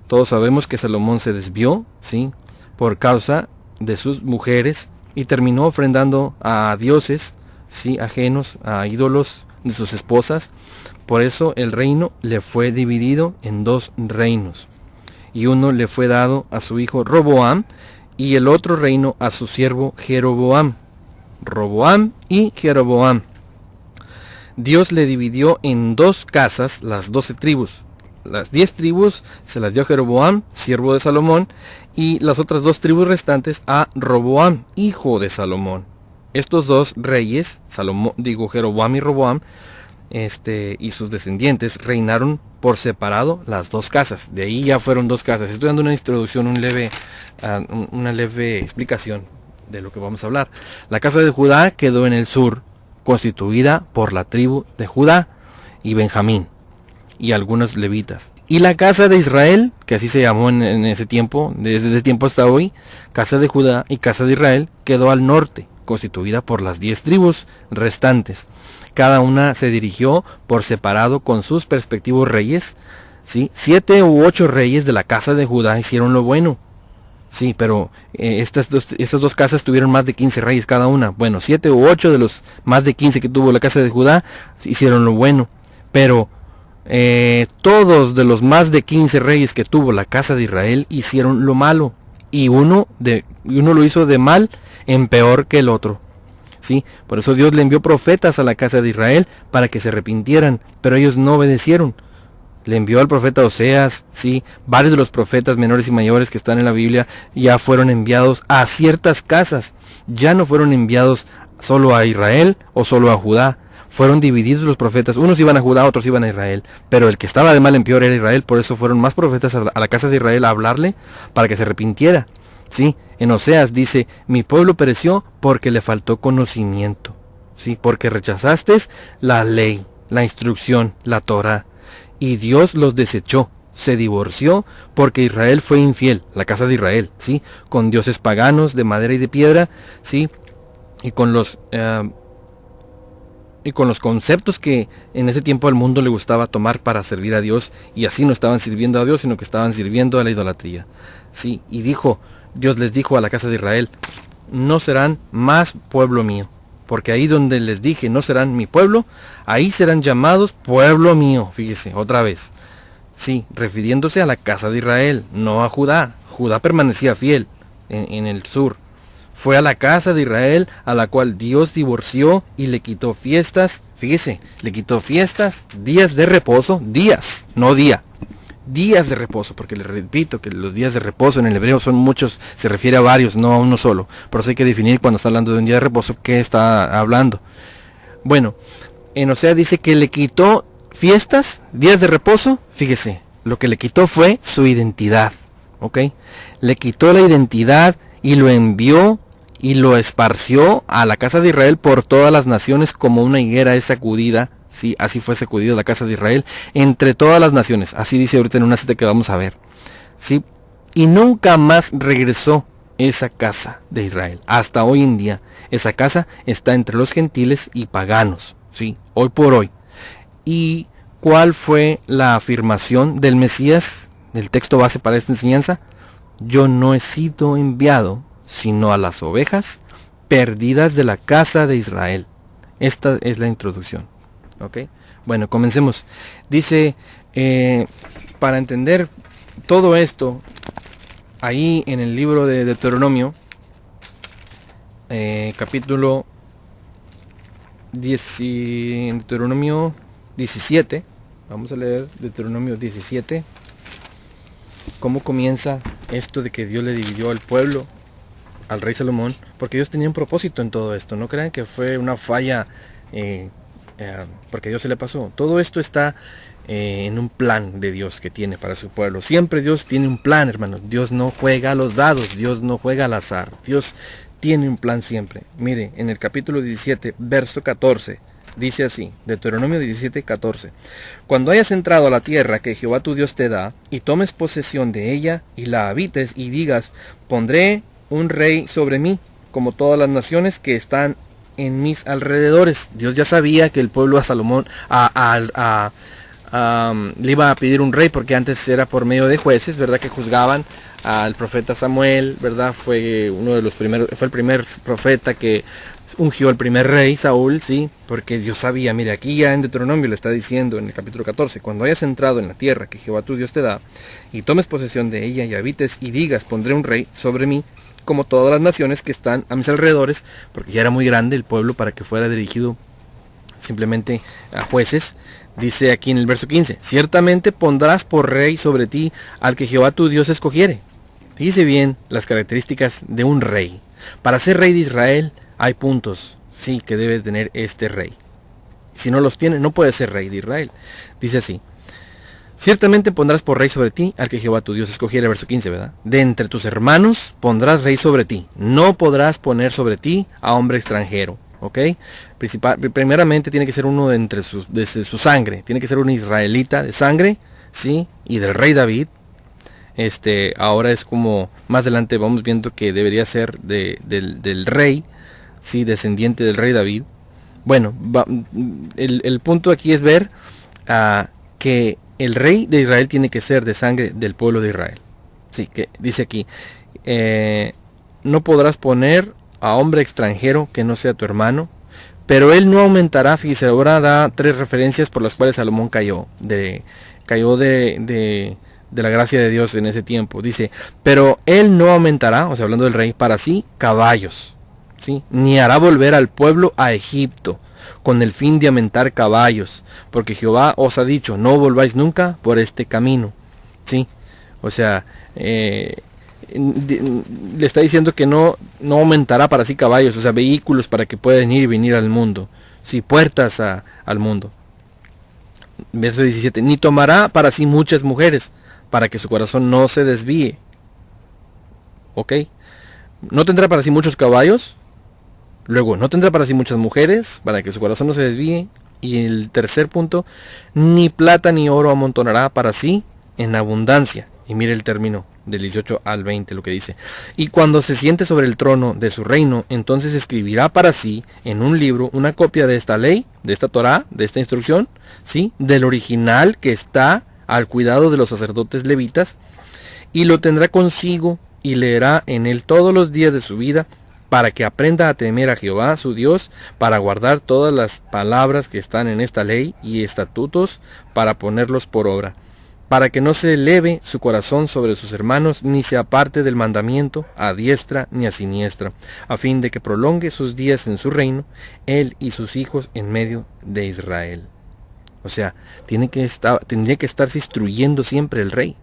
Todos sabemos que Salomón se desvió, ¿sí?, por causa de sus mujeres, y terminó ofrendando a dioses, ¿sí?, ajenos, a ídolos de sus esposas. Por eso el reino le fue dividido en 2 reinos, y uno le fue dado a su hijo Roboam, y el otro reino a su siervo Jeroboam. Roboam y Jeroboam. Dios le dividió en 2 casas las 12 tribus. Las 10 tribus se las dio a Jeroboam, siervo de Salomón, y las otras 2 tribus restantes a Roboam, hijo de Salomón. Estos 2 reyes, Jeroboam y Roboam, y sus descendientes, reinaron por separado las 2 casas. De ahí ya fueron 2 casas. Estoy dando una introducción, una leve explicación de lo que vamos a hablar. La casa de Judá quedó en el sur, constituida por la tribu de Judá y Benjamín y algunos levitas. Y la casa de Israel, que así se llamó en ese tiempo, desde ese tiempo hasta hoy, casa de Judá y casa de Israel, quedó al norte, constituida por las 10 tribus restantes. Cada una se dirigió por separado con sus respectivos reyes, ¿sí? 7 u 8 reyes de la casa de Judá hicieron lo bueno. Sí, pero estas dos casas tuvieron más de 15 reyes cada una. Bueno, 7 u 8 de los más de 15 que tuvo la casa de Judá hicieron lo bueno. Pero todos de los más de 15 reyes que tuvo la casa de Israel hicieron lo malo. Y uno lo hizo de mal en peor que el otro. ¿Sí? Por eso Dios le envió profetas a la casa de Israel para que se arrepintieran. Pero ellos no obedecieron. Le envió al profeta Oseas, sí, varios de los profetas menores y mayores que están en la Biblia ya fueron enviados a ciertas casas. Ya no fueron enviados solo a Israel o solo a Judá. Fueron divididos los profetas. Unos iban a Judá, otros iban a Israel. Pero el que estaba de mal en peor era Israel. Por eso fueron más profetas a la casa de Israel a hablarle para que se arrepintiera. ¿sí? En Oseas dice, mi pueblo pereció porque le faltó conocimiento, ¿sí? Porque rechazaste la ley, la instrucción, la Torá, y Dios los desechó, se divorció porque Israel fue infiel, la casa de Israel, ¿sí? Con dioses paganos de madera y de piedra, ¿sí? Y con los conceptos que en ese tiempo al mundo le gustaba tomar para servir a Dios, y así no estaban sirviendo a Dios, sino que estaban sirviendo a la idolatría, ¿sí? Y Dios les dijo a la casa de Israel, no serán más pueblo mío, porque ahí donde les dije no serán mi pueblo, ahí serán llamados pueblo mío. Fíjese, otra vez, sí, refiriéndose a la casa de Israel, no a Judá. Judá permanecía fiel en el sur. Fue a la casa de Israel a la cual Dios divorció y le quitó fiestas. Fíjese, le quitó fiestas, días de reposo, días, no día. Días de reposo, porque les repito que los días de reposo en el hebreo son muchos, se refiere a varios, no a uno solo. Por eso hay que definir cuando está hablando de un día de reposo qué está hablando. Bueno, en Oseas dice que le quitó fiestas, días de reposo. Fíjese, lo que le quitó fue su identidad, ¿ok? Le quitó la identidad y lo envió y lo esparció a la casa de Israel por todas las naciones como una higuera es sacudida. Sí, así fue sacudida la casa de Israel entre todas las naciones. Así dice ahorita en una cita que vamos a ver. Sí, y nunca más regresó esa casa de Israel. Hasta hoy en día, esa casa está entre los gentiles y paganos. Sí, hoy por hoy. ¿Y cuál fue la afirmación del Mesías, del texto base para esta enseñanza? Yo no he sido enviado sino a las ovejas perdidas de la casa de Israel. Esta es la introducción. ¿Ok? Bueno, comencemos. Dice, para entender todo esto, ahí en el libro de Deuteronomio, capítulo 17, vamos a leer Deuteronomio 17, cómo comienza esto de que Dios le dividió al pueblo al rey Salomón, porque Dios tenía un propósito en todo esto. No crean que fue una falla porque Dios se le pasó. Todo esto está en un plan de Dios que tiene para su pueblo. Siempre Dios tiene un plan, hermanos. Dios no juega a los dados, Dios no juega al azar. Dios tiene un plan siempre. Mire, en el capítulo 17, verso 14, dice así, Deuteronomio 17, 14. Cuando hayas entrado a la tierra que Jehová tu Dios te da, y tomes posesión de ella, y la habites, y digas, pondré un rey sobre mí, como todas las naciones que están en mis alrededores. Dios ya sabía que el pueblo a Salomón le iba a pedir un rey, porque antes era por medio de jueces, ¿verdad? Que juzgaban al profeta Samuel, ¿verdad? Fue uno de los primeros, fue el primer profeta que ungió al primer rey, Saúl, sí, porque Dios sabía. Mire, aquí ya en Deuteronomio le está diciendo en el capítulo 14, cuando hayas entrado en la tierra que Jehová tu Dios te da, y tomes posesión de ella, y habites, y digas, pondré un rey sobre mí, como todas las naciones que están a mis alrededores, porque ya era muy grande el pueblo para que fuera dirigido simplemente a jueces. Dice aquí en el verso 15, ciertamente pondrás por rey sobre ti al que Jehová tu Dios escogiere. Fíjese bien las características de un rey. Para ser rey de Israel hay puntos, sí, que debe tener este rey. Si no los tiene, no puede ser rey de Israel. Dice así, ciertamente pondrás por rey sobre ti al que Jehová tu Dios escogiere, verso 15, ¿verdad? De entre tus hermanos pondrás rey sobre ti. No podrás poner sobre ti a hombre extranjero, ¿ok? Primeramente tiene que ser uno de su sangre. Tiene que ser un israelita de sangre, ¿sí? Y del rey David. Ahora es como, más adelante vamos viendo que debería ser del rey, ¿sí? Descendiente del rey David. Bueno, el punto aquí es ver que el rey de Israel tiene que ser de sangre del pueblo de Israel. Sí, que dice aquí, no podrás poner a hombre extranjero que no sea tu hermano, pero él no aumentará. Fíjese, ahora da 3 referencias por las cuales Salomón cayó de la gracia de Dios en ese tiempo. Dice, pero él no aumentará, o sea, hablando del rey, para sí caballos, ¿sí? Ni hará volver al pueblo a Egipto con el fin de aumentar caballos, porque Jehová os ha dicho, no volváis nunca por este camino, ¿sí? O sea, le está diciendo que no aumentará para sí caballos, o sea, vehículos para que puedan ir y venir al mundo, sí, puertas al mundo. Verso 17, ni tomará para sí muchas mujeres, para que su corazón no se desvíe. ¿Ok? no tendrá para sí muchos caballos. Luego, no tendrá para sí muchas mujeres, para que su corazón no se desvíe. Y el tercer punto, ni plata ni oro amontonará para sí en abundancia. Y mire el término del 18 al 20, lo que dice. Y cuando se siente sobre el trono de su reino, entonces escribirá para sí en un libro una copia de esta ley, de esta Torá, de esta instrucción, ¿sí? Del original que está al cuidado de los sacerdotes levitas, y lo tendrá consigo y leerá en él todos los días de su vida, para que aprenda a temer a Jehová su Dios, para guardar todas las palabras que están en esta ley y estatutos, para ponerlos por obra, para que no se eleve su corazón sobre sus hermanos, ni se aparte del mandamiento a diestra ni a siniestra, a fin de que prolongue sus días en su reino, él y sus hijos en medio de Israel. O sea, tendría que estarse instruyendo siempre el rey.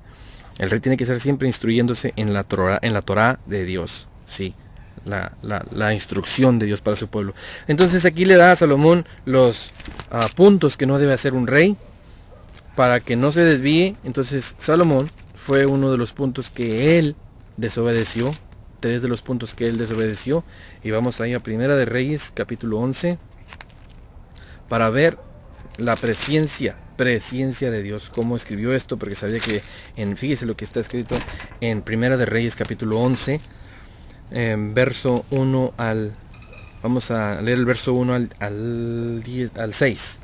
El rey tiene que estar siempre instruyéndose en la Torá de Dios, sí. La instrucción de Dios para su pueblo. Entonces aquí le da a Salomón los puntos que no debe hacer un rey para que no se desvíe. Entonces Salomón fue uno de los puntos que él desobedeció, 3 de los puntos que él desobedeció. Y vamos ahí a Primera de Reyes capítulo 11 para ver la presencia de Dios, cómo escribió esto, porque sabía que fíjese lo que está escrito en Primera de Reyes capítulo 11, verso 1 al... Vamos a leer el verso 1 al 6.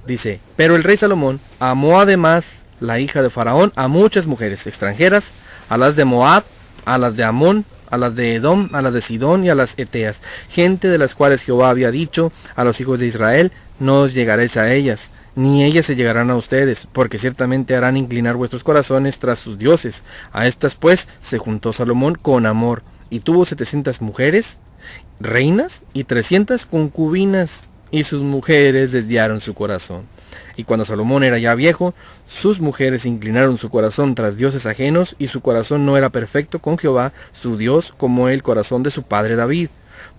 Dice, pero el rey Salomón amó además la hija de Faraón a muchas mujeres extranjeras, a las de Moab, a las de Amón, a las de Edom, a las de Sidón y a las Eteas, gente de las cuales Jehová había dicho a los hijos de Israel, no os llegaréis a ellas, ni ellas se llegarán a ustedes, porque ciertamente harán inclinar vuestros corazones tras sus dioses. A estas pues se juntó Salomón con amor, y tuvo 700 mujeres, reinas, y 300 concubinas, y sus mujeres desviaron su corazón. Y cuando Salomón era ya viejo, sus mujeres inclinaron su corazón tras dioses ajenos, y su corazón no era perfecto con Jehová, su Dios, como el corazón de su padre David.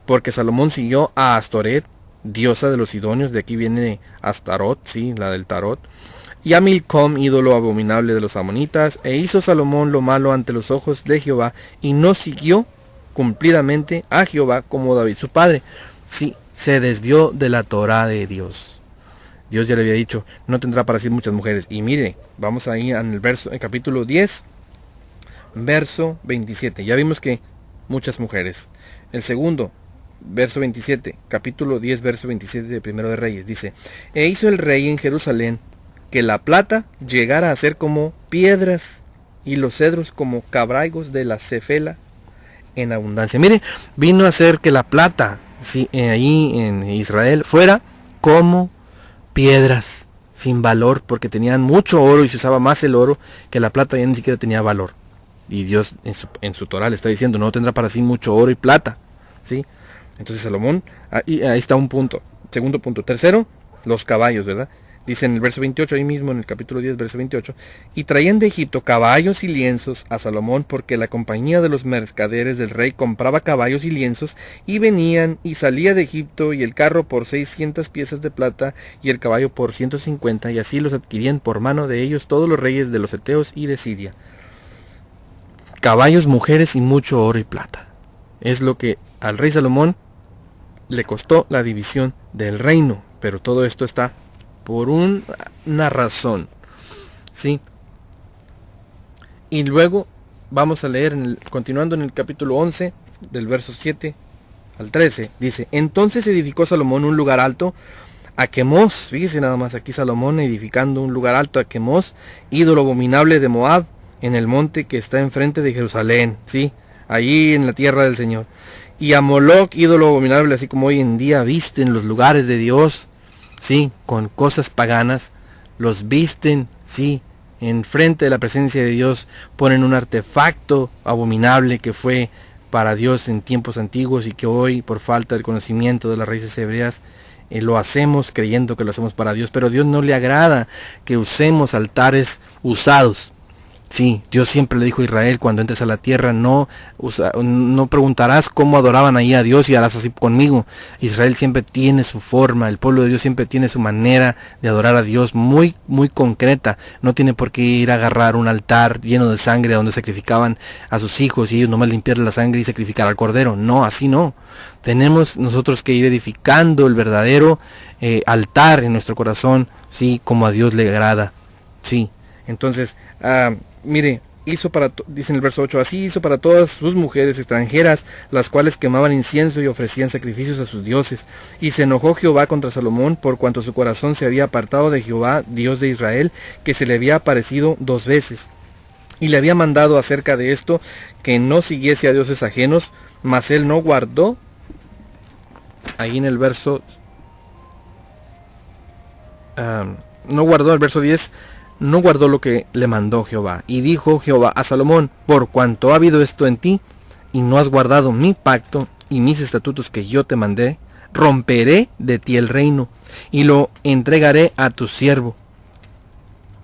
Porque Salomón siguió a Astoret, diosa de los sidonios, de aquí viene Astarot, sí, la del tarot, y a Milcom, ídolo abominable de los amonitas, e hizo Salomón lo malo ante los ojos de Jehová, y no siguió cumplidamente a Jehová como David su padre. Sí, se desvió de la Torá de Dios. Dios ya le había dicho, no tendrá para sí muchas mujeres. Y mire, vamos ahí en el capítulo 10, verso 27. Ya vimos que muchas mujeres. El segundo, verso 27, capítulo 10, verso 27 de Primero de Reyes, dice, e hizo el rey en Jerusalén que la plata llegara a ser como piedras y los cedros como cabraigos de la cefela en abundancia. Mire, vino a hacer que la plata, sí, ahí en Israel fuera como piedras sin valor, porque tenían mucho oro y se usaba más el oro que la plata, ya ni siquiera tenía valor. Y Dios en su Torá le está diciendo, no tendrá para sí mucho oro y plata, ¿sí? Entonces Salomón, ahí está un punto. Segundo punto. Tercero, los caballos, ¿verdad? Dice en el verso 28, ahí mismo en el capítulo 10, verso 28, y traían de Egipto caballos y lienzos a Salomón, porque la compañía de los mercaderes del rey compraba caballos y lienzos, y venían y salía de Egipto, y el carro por 600 piezas de plata, y el caballo por 150, y así los adquirían por mano de ellos todos los reyes de los Eteos y de Siria. Caballos, mujeres y mucho oro y plata. Es lo que al rey Salomón le costó la división del reino, pero todo esto está por una razón, ¿sí? Y luego vamos a leer, continuando en el capítulo 11, del verso 7 al 13, dice, entonces edificó Salomón un lugar alto a Quemos, fíjese nada más, aquí Salomón edificando un lugar alto a Quemos, ídolo abominable de Moab, en el monte que está enfrente de Jerusalén, ¿sí? Allí en la tierra del Señor. Y a Moloc, ídolo abominable, así como hoy en día visten los lugares de Dios, sí, con cosas paganas, los visten, sí, enfrente de la presencia de Dios, ponen un artefacto abominable que fue para Dios en tiempos antiguos y que hoy, por falta del conocimiento de las raíces hebreas, lo hacemos creyendo que lo hacemos para Dios, pero a Dios no le agrada que usemos altares usados. Sí, Dios siempre le dijo a Israel, cuando entres a la tierra, no preguntarás cómo adoraban ahí a Dios y harás así conmigo. Israel siempre tiene su forma, el pueblo de Dios siempre tiene su manera de adorar a Dios muy, muy concreta. No tiene por qué ir a agarrar un altar lleno de sangre donde sacrificaban a sus hijos y ellos nomás limpiar la sangre y sacrificar al cordero. No, así no. Tenemos nosotros que ir edificando el verdadero altar en nuestro corazón, sí, como a Dios le agrada. Sí, entonces, mire, dice en el verso 8, así hizo para todas sus mujeres extranjeras, las cuales quemaban incienso y ofrecían sacrificios a sus dioses. Y se enojó Jehová contra Salomón, por cuanto su corazón se había apartado de Jehová, Dios de Israel, que se le había aparecido 2 veces. Y le había mandado acerca de esto, que no siguiese a dioses ajenos, mas él no guardó. Ahí en el verso... no guardó el verso 10, no guardó lo que le mandó Jehová. Y dijo Jehová a Salomón, por cuanto ha habido esto en ti, y no has guardado mi pacto y mis estatutos que yo te mandé, romperé de ti el reino, y lo entregaré a tu siervo.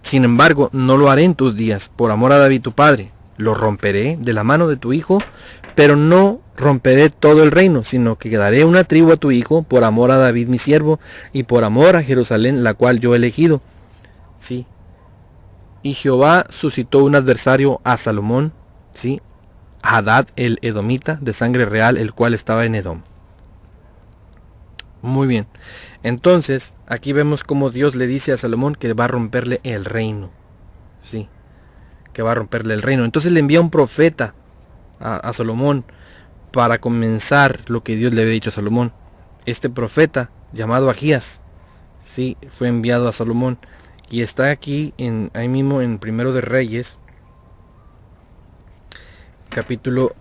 Sin embargo, no lo haré en tus días, por amor a David tu padre. Lo romperé de la mano de tu hijo, pero no romperé todo el reino, sino que daré una tribu a tu hijo, por amor a David mi siervo, y por amor a Jerusalén, la cual yo he elegido. Sí. Y Jehová suscitó un adversario a Salomón, sí, Hadad el edomita, de sangre real, el cual estaba en Edom. Muy bien. Entonces, aquí vemos cómo Dios le dice a Salomón que va a romperle el reino. Sí, que va a romperle el reino. Entonces le envía un profeta a Salomón para comenzar lo que Dios le había dicho a Salomón. Este profeta, llamado Ahías, sí, fue enviado a Salomón. Y está aquí, ahí mismo en Primero de Reyes, capítulo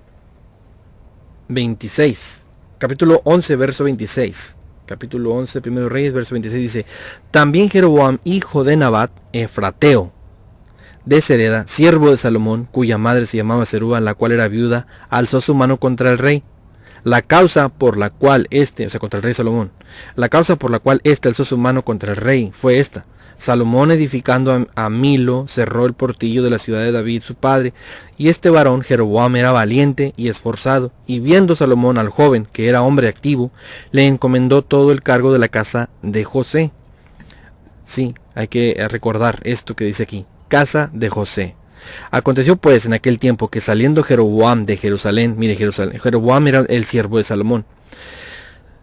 26. Capítulo 11, verso 26. Capítulo 11, Primero de Reyes, verso 26 dice, también Jeroboam, hijo de Nabat, efrateo, de Sereda, siervo de Salomón, cuya madre se llamaba Zeruba, la cual era viuda, alzó su mano contra el rey. La causa por la cual contra el rey Salomón, la causa por la cual alzó su mano contra el rey fue esta. Salomón, edificando a Milo, cerró el portillo de la ciudad de David su padre, y este varón Jeroboam era valiente y esforzado, y viendo Salomón al joven, que era hombre activo, le encomendó todo el cargo de la casa de José. Sí, hay que recordar esto que dice aquí, casa de José. Aconteció pues en aquel tiempo que saliendo Jeroboam de Jerusalén, mire, Jeroboam era el siervo de Salomón.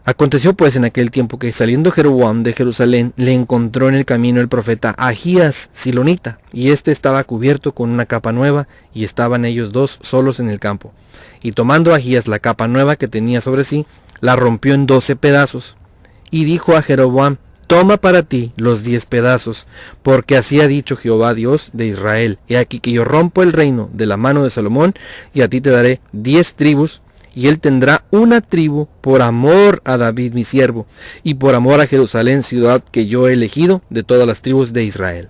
Aconteció pues en aquel tiempo que saliendo Jeroboam de Jerusalén, le encontró en el camino el profeta Ahías silonita, y éste estaba cubierto con una capa nueva, y estaban ellos dos solos en el campo. Y tomando Ahías la capa nueva que tenía sobre sí, la rompió en 12 pedazos. Y dijo a Jeroboam, toma para ti los 10 pedazos, porque así ha dicho Jehová Dios de Israel, he aquí que yo rompo el reino de la mano de Salomón, y a ti te daré 10 tribus, y él tendrá una tribu por amor a David mi siervo, y por amor a Jerusalén, ciudad que yo he elegido de todas las tribus de Israel.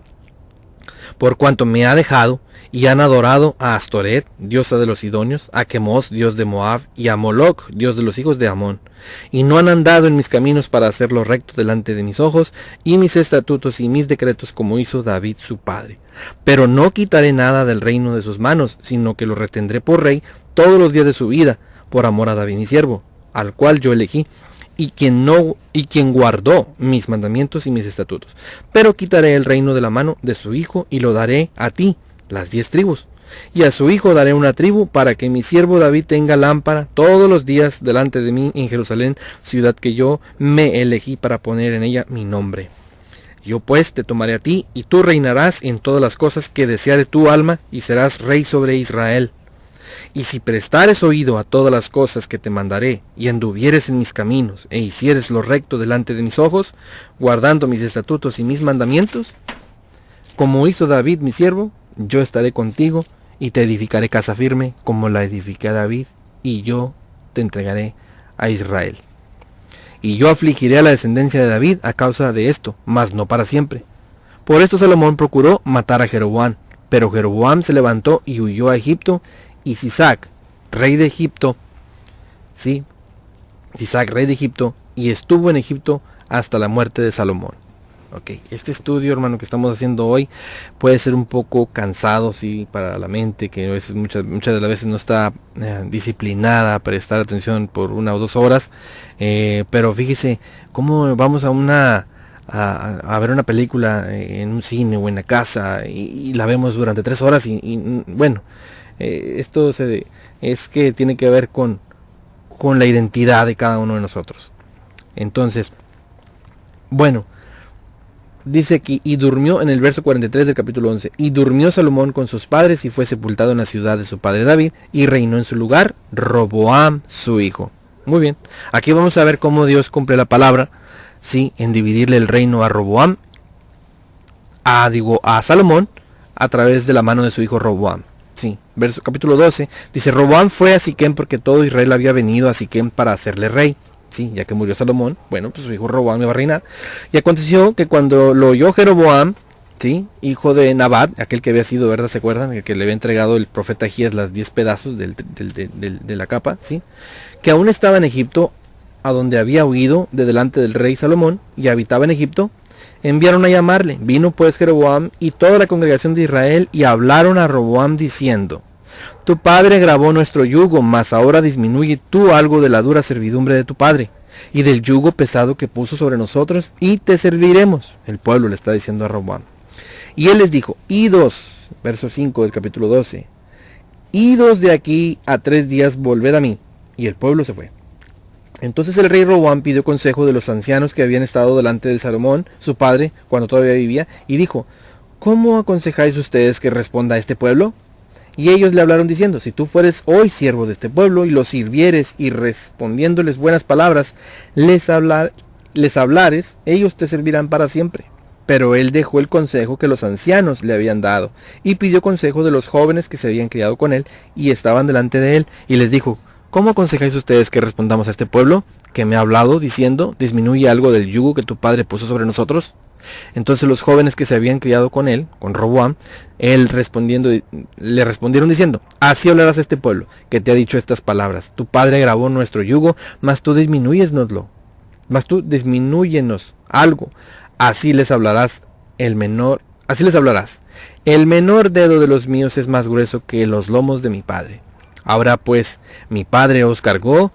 Por cuanto me ha dejado, y han adorado a Astoret, diosa de los Sidonios, a Quemos, dios de Moab, y a Moloc, dios de los hijos de Amón, y no han andado en mis caminos para hacerlo recto delante de mis ojos, y mis estatutos y mis decretos como hizo David su padre. Pero no quitaré nada del reino de sus manos, sino que lo retendré por rey todos los días de su vida, por amor a David mi siervo, al cual yo elegí, y quien guardó mis mandamientos y mis estatutos. Pero quitaré el reino de la mano de su hijo, y lo daré a ti, las 10 tribus. Y a su hijo daré una tribu, para que mi siervo David tenga lámpara todos los días delante de mí en Jerusalén, ciudad que yo me elegí para poner en ella mi nombre. Yo pues te tomaré a ti, y tú reinarás en todas las cosas que deseare tu alma, y serás rey sobre Israel. Y si prestares oído a todas las cosas que te mandaré, y anduvieres en mis caminos, e hicieres lo recto delante de mis ojos, guardando mis estatutos y mis mandamientos, como hizo David mi siervo, yo estaré contigo, y te edificaré casa firme, como la edifiqué a David, y yo te entregaré a Israel. Y yo afligiré a la descendencia de David a causa de esto, mas no para siempre. Por esto Salomón procuró matar a Jeroboam, pero Jeroboam se levantó y huyó a Egipto, y Sisac, rey de Egipto, y estuvo en Egipto hasta la muerte de Salomón. Ok, este estudio, hermano, que estamos haciendo hoy puede ser un poco cansado, sí, para la mente, que a veces, muchas de las veces no está disciplinada a prestar atención por 1 o 2 horas. Pero fíjese, cómo vamos a ver una película en un cine o en la casa y la vemos durante 3 horas bueno, esto es que tiene que ver con la identidad de cada uno de nosotros. Entonces, bueno, dice aquí, y durmió en el verso 43 del capítulo 11, y durmió Salomón con sus padres y fue sepultado en la ciudad de su padre David, y reinó en su lugar Roboam su hijo. Muy bien, aquí vamos a ver cómo Dios cumple la palabra, sí, en dividirle el reino a Roboam, a Salomón, a través de la mano de su hijo Roboam. Sí, verso capítulo 12, dice, Roboam fue a Siquem porque todo Israel había venido a Siquem para hacerle rey. Sí, ya que murió Salomón, bueno, pues su hijo Roboam iba a reinar. Y aconteció que cuando lo oyó Jeroboam, sí, hijo de Nabat, aquel que había sido, ¿verdad? ¿Se acuerdan? El que le había entregado el profeta Agías las 10 pedazos de la capa, sí, que aún estaba en Egipto, a donde había huido de delante del rey Salomón, y habitaba en Egipto, enviaron a llamarle. Vino pues Jeroboam y toda la congregación de Israel, y hablaron a Roboam diciendo, tu padre gravó nuestro yugo, mas ahora disminuye tú algo de la dura servidumbre de tu padre, y del yugo pesado que puso sobre nosotros, y te serviremos. El pueblo le está diciendo a Roboam. Y él les dijo, idos, verso 5 del capítulo 12, idos de aquí a 3 días volved a mí. Y el pueblo se fue. Entonces el rey Roboam pidió consejo de los ancianos que habían estado delante de Salomón, su padre, cuando todavía vivía, y dijo, ¿cómo aconsejáis ustedes que responda a este pueblo? Y ellos le hablaron diciendo, si tú fueres hoy siervo de este pueblo y los sirvieres y respondiéndoles buenas palabras, les hablares, ellos te servirán para siempre. Pero él dejó el consejo que los ancianos le habían dado y pidió consejo de los jóvenes que se habían criado con él y estaban delante de él y les dijo, ¿cómo aconsejáis ustedes que respondamos a este pueblo que me ha hablado diciendo, disminuye algo del yugo que tu padre puso sobre nosotros? Entonces los jóvenes que se habían criado con él, con Roboam, le respondieron diciendo, así hablarás a este pueblo, que te ha dicho estas palabras, tu padre agravó nuestro yugo, mas tú disminúyenos algo, así les hablarás, el menor dedo de los míos es más grueso que los lomos de mi padre. Ahora pues, mi padre os cargó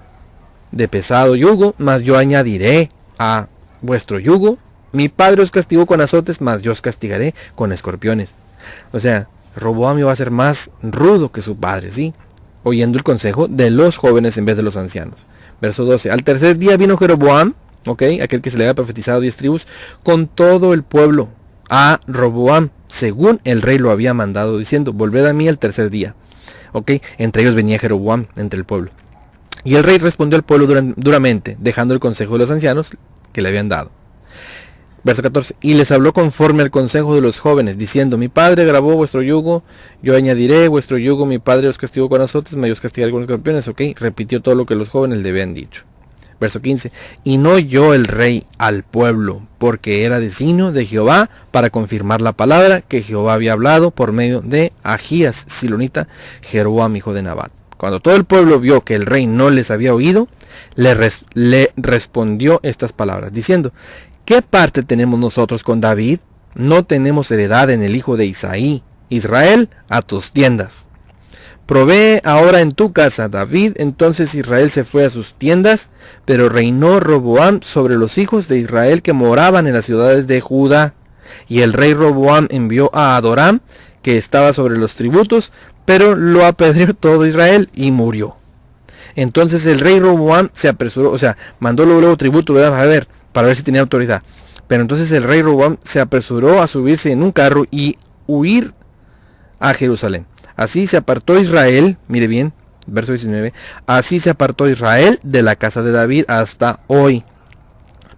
de pesado yugo, mas yo añadiré a vuestro yugo. Mi padre os castigó con azotes, mas yo os castigaré con escorpiones. O sea, Roboam iba a ser más rudo que su padre, ¿sí? Oyendo el consejo de los jóvenes en vez de los ancianos. Verso 12. Al tercer día vino Jeroboam, ¿ok? Aquel que se le había profetizado 10 tribus, con todo el pueblo a Roboam, según el rey lo había mandado, diciendo, volved a mí el tercer día. ¿Ok? Entre ellos venía Jeroboam, entre el pueblo. Y el rey respondió al pueblo duramente, dejando el consejo de los ancianos que le habían dado. Verso 14, y les habló conforme al consejo de los jóvenes, diciendo, mi padre gravó vuestro yugo, yo añadiré vuestro yugo, mi padre os castigó con azotes, mas yo os castigaré con escorpiones, ok, repitió todo lo que los jóvenes le habían dicho. Verso 15, y no oyó el rey al pueblo, porque era designio de Jehová para confirmar la palabra que Jehová había hablado por medio de Agías, silonita, Jeroboam, hijo de Nabat. Cuando todo el pueblo vio que el rey no les había oído, le respondió estas palabras, diciendo, ¿qué parte tenemos nosotros con David? No tenemos heredad en el hijo de Isaí. Israel, a tus tiendas. Provee ahora en tu casa, David. Entonces Israel se fue a sus tiendas, pero reinó Roboam sobre los hijos de Israel que moraban en las ciudades de Judá. Y el rey Roboam envió a Adoram, que estaba sobre los tributos, pero lo apedreó todo Israel y murió. Entonces el rey Roboam se apresuró, o sea, mandó luego tributo, ¿verdad? Para ver si tenía autoridad. Pero entonces el rey Roboam se apresuró a subirse en un carro y huir a Jerusalén. Así se apartó Israel, mire bien, verso 19, así se apartó Israel de la casa de David hasta hoy.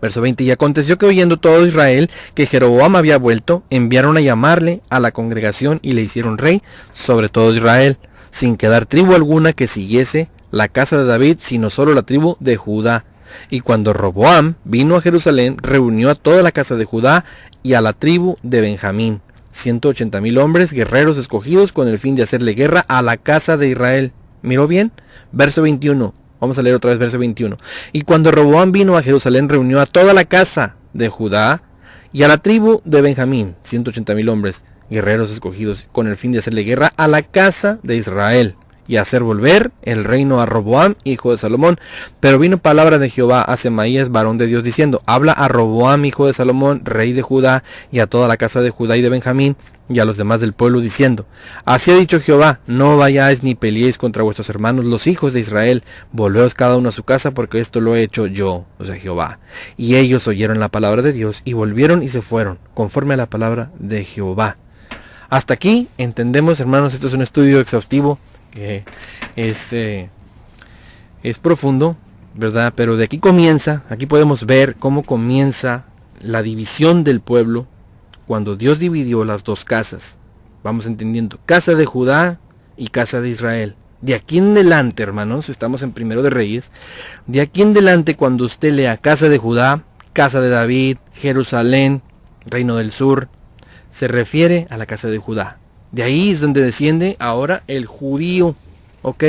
Verso 20, y aconteció que oyendo todo Israel que Jeroboam había vuelto, enviaron a llamarle a la congregación y le hicieron rey sobre todo Israel, sin quedar tribu alguna que siguiese la casa de David, sino solo la tribu de Judá. Y cuando Roboam vino a Jerusalén, reunió a toda la casa de Judá y a la tribu de Benjamín, 180,000 hombres guerreros escogidos con el fin de hacerle guerra a la casa de Israel. ¿Miró bien? Verso 21. Vamos a leer otra vez verso 21. Y cuando Roboam vino a Jerusalén, reunió a toda la casa de Judá Y a la tribu de Benjamín, 180,000 hombres, guerreros escogidos, con el fin de hacerle guerra a la casa de Israel, y hacer volver el reino a Roboam, hijo de Salomón. Pero vino palabra de Jehová a Semaías, varón de Dios, diciendo: habla a Roboam, hijo de Salomón, rey de Judá, y a toda la casa de Judá y de Benjamín, y a los demás del pueblo, diciendo: así ha dicho Jehová, no vayáis ni peleéis contra vuestros hermanos los hijos de Israel, volveos cada uno a su casa, porque esto lo he hecho yo, o sea, Jehová. Y ellos oyeron la palabra de Dios, y volvieron y se fueron, conforme a la palabra de Jehová. Hasta aquí entendemos, hermanos, esto es un estudio exhaustivo, que es profundo, ¿verdad? Pero de aquí comienza, aquí podemos ver cómo comienza la división del pueblo, cuando Dios dividió las dos casas. Vamos entendiendo, casa de Judá y casa de Israel. De aquí en adelante, hermanos, estamos en Primero de Reyes, de aquí en adelante, cuando usted lea casa de Judá, casa de David, Jerusalén, reino del sur, se refiere a la casa de Judá. De ahí es donde desciende ahora el judío, ¿ok?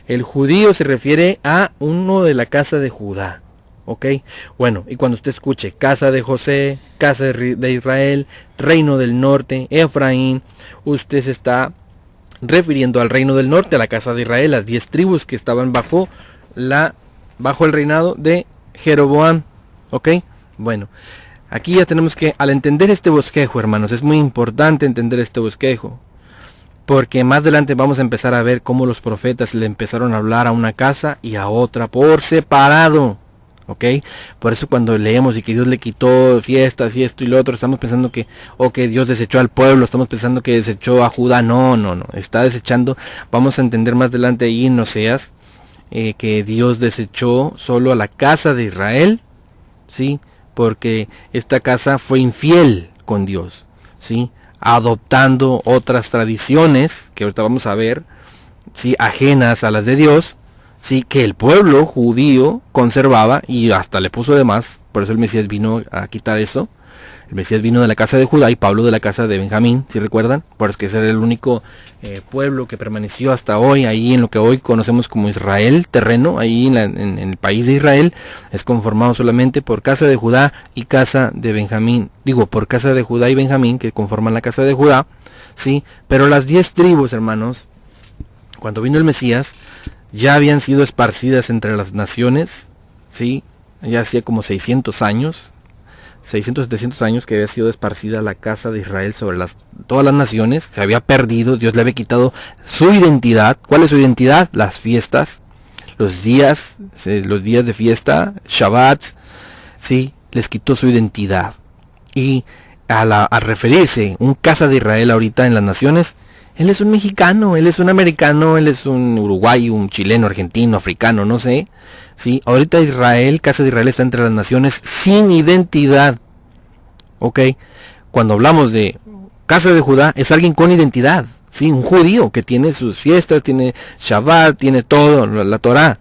El judío se refiere a uno de la casa de Judá, ¿ok? Bueno, y cuando usted escuche casa de José, casa de Israel, reino del norte, Efraín, usted se está refiriendo al reino del norte, a la casa de Israel, las 10 tribus que estaban bajo el reinado de Jeroboam, ¿ok? Bueno, aquí ya tenemos que, al entender este bosquejo, hermanos, es muy importante entender este bosquejo, porque más adelante vamos a empezar a ver cómo los profetas le empezaron a hablar a una casa y a otra por separado, ¿ok? Por eso cuando leemos y que Dios le quitó fiestas y esto y lo otro, estamos pensando que Dios desechó al pueblo, estamos pensando que desechó a Judá. No, está desechando. Vamos a entender más adelante ahí en Oseas que Dios desechó solo a la casa de Israel, ¿sí? Porque esta casa fue infiel con Dios, ¿sí? Adoptando otras tradiciones, que ahorita vamos a ver, ¿sí? Ajenas a las de Dios, ¿sí? Que el pueblo judío conservaba y hasta le puso de más. Por eso el Mesías vino a quitar eso. El Mesías vino de la casa de Judá y Pablo de la casa de Benjamín, si recuerdan. Por eso que ese era el único pueblo que permaneció hasta hoy, ahí en lo que hoy conocemos como Israel, terreno, ahí en el país de Israel, es conformado solamente por casa de Judá y casa de Benjamín. Digo, por casa de Judá y Benjamín, que conforman la casa de Judá, ¿sí? Pero las 10 tribus, hermanos, cuando vino el Mesías, ya habían sido esparcidas entre las naciones, ¿sí? Ya hacía como 600 años, 700 años que había sido esparcida la casa de Israel sobre todas las naciones. Se había perdido, Dios le había quitado su identidad. ¿Cuál es su identidad? Las fiestas, los días de fiesta, Shabbat, ¿sí? Les quitó su identidad. Y al referirse un casa de Israel ahorita en las naciones, él es un mexicano, él es un americano, él es un uruguayo, un chileno, argentino, africano, no sé. ¿Sí? Ahorita Israel, casa de Israel, está entre las naciones sin identidad. ¿Ok? Cuando hablamos de casa de Judá, es alguien con identidad. ¿Sí? Un judío que tiene sus fiestas, tiene Shabbat, tiene todo, la Torá.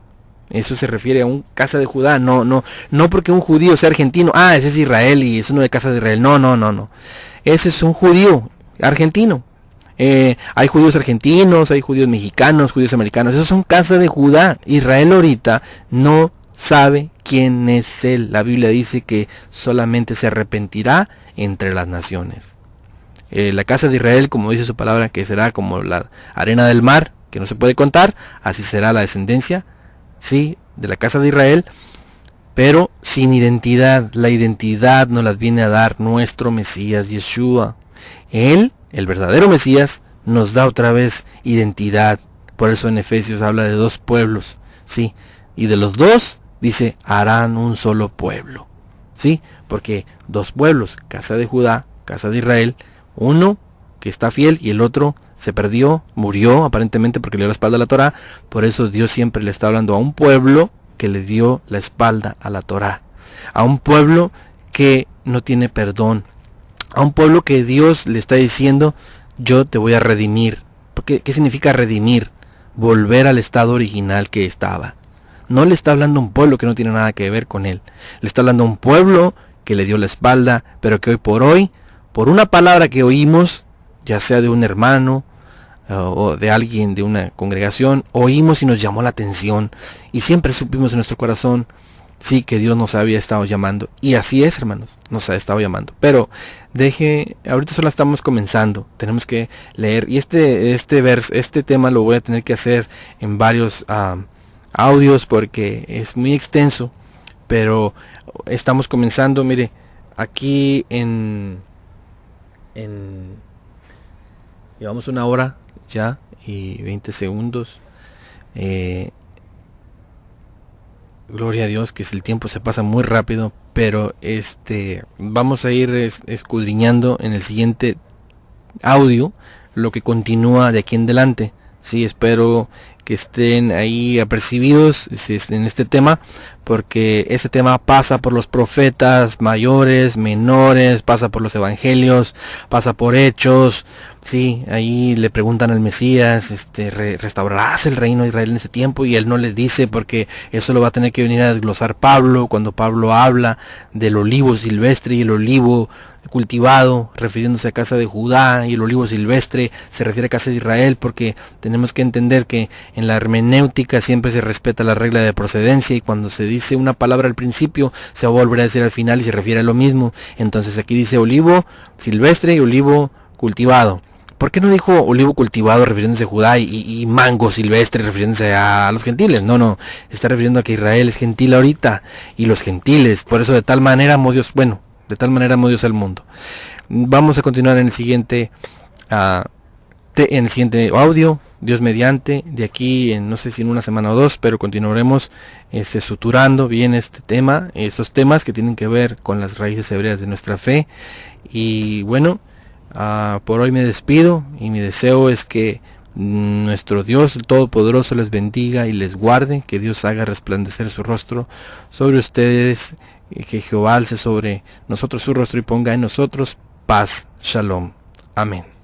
Eso se refiere a un casa de Judá. No porque un judío sea argentino. Ese es Israel y es uno de casa de Israel. No. Ese es un judío argentino. Hay judíos argentinos, hay judíos mexicanos, judíos americanos. Esos son casa de Judá. Israel ahorita no sabe quién es él. La Biblia dice que solamente se arrepentirá entre las naciones. La casa de Israel, como dice su palabra, que será como la arena del mar, que no se puede contar, así será la descendencia, sí, de la casa de Israel, pero sin identidad. La identidad nos las viene a dar nuestro Mesías Yeshua. Él, el verdadero Mesías, nos da otra vez identidad. Por eso en Efesios habla de 2 pueblos, ¿sí? Y de los 2, dice, harán un solo pueblo, ¿sí? Porque 2 pueblos, casa de Judá, casa de Israel, uno que está fiel y el otro se perdió, murió aparentemente porque le dio la espalda a la Torá. Por eso Dios siempre le está hablando a un pueblo que le dio la espalda a la Torá, a un pueblo que no tiene perdón, a un pueblo que Dios le está diciendo, yo te voy a redimir. Porque, ¿qué significa redimir? Volver al estado original que estaba. No le está hablando a un pueblo que no tiene nada que ver con él. Le está hablando a un pueblo que le dio la espalda, pero que hoy, por una palabra que oímos, ya sea de un hermano o de alguien de una congregación, oímos y nos llamó la atención. Y siempre supimos en nuestro corazón sí, que Dios nos había estado llamando. Y así es, hermanos, nos ha estado llamando. Pero ahorita solo estamos comenzando, tenemos que leer. Y este tema lo voy a tener que hacer en varios audios porque es muy extenso. Pero estamos comenzando, mire, aquí llevamos 1 hora ya y 20 segundos. Gloria a Dios, que el tiempo se pasa muy rápido, pero vamos a ir escudriñando en el siguiente audio lo que continúa de aquí en adelante. Sí, espero que estén ahí apercibidos en este tema, porque este tema pasa por los profetas mayores, menores, pasa por los evangelios, pasa por Hechos. Sí, ahí le preguntan al Mesías, ¿restaurarás el reino de Israel en ese tiempo? Y él no les dice, porque eso lo va a tener que venir a desglosar Pablo, cuando Pablo habla del olivo silvestre y el olivo cultivado, refiriéndose a casa de Judá, y el olivo silvestre se refiere a casa de Israel, porque tenemos que entender que en la hermenéutica siempre se respeta la regla de procedencia, y cuando se dice una palabra al principio se va a volver a decir al final y se refiere a lo mismo. Entonces aquí dice olivo silvestre y olivo cultivado. ¿Por qué no dijo olivo cultivado refiriéndose a Judá y mango silvestre refiriéndose a los gentiles? No, está refiriendo a que Israel es gentil ahorita, y los gentiles, por eso de tal manera amó Dios al mundo. Vamos a continuar en el siguiente audio, Dios mediante, de aquí no sé si en 1 semana o 2, pero continuaremos suturando bien estos temas que tienen que ver con las raíces hebreas de nuestra fe. Y bueno, por hoy me despido, y mi deseo es que nuestro Dios Todopoderoso les bendiga y les guarde, que Dios haga resplandecer su rostro sobre ustedes, que Jehová alce sobre nosotros su rostro y ponga en nosotros paz. Shalom. Amén.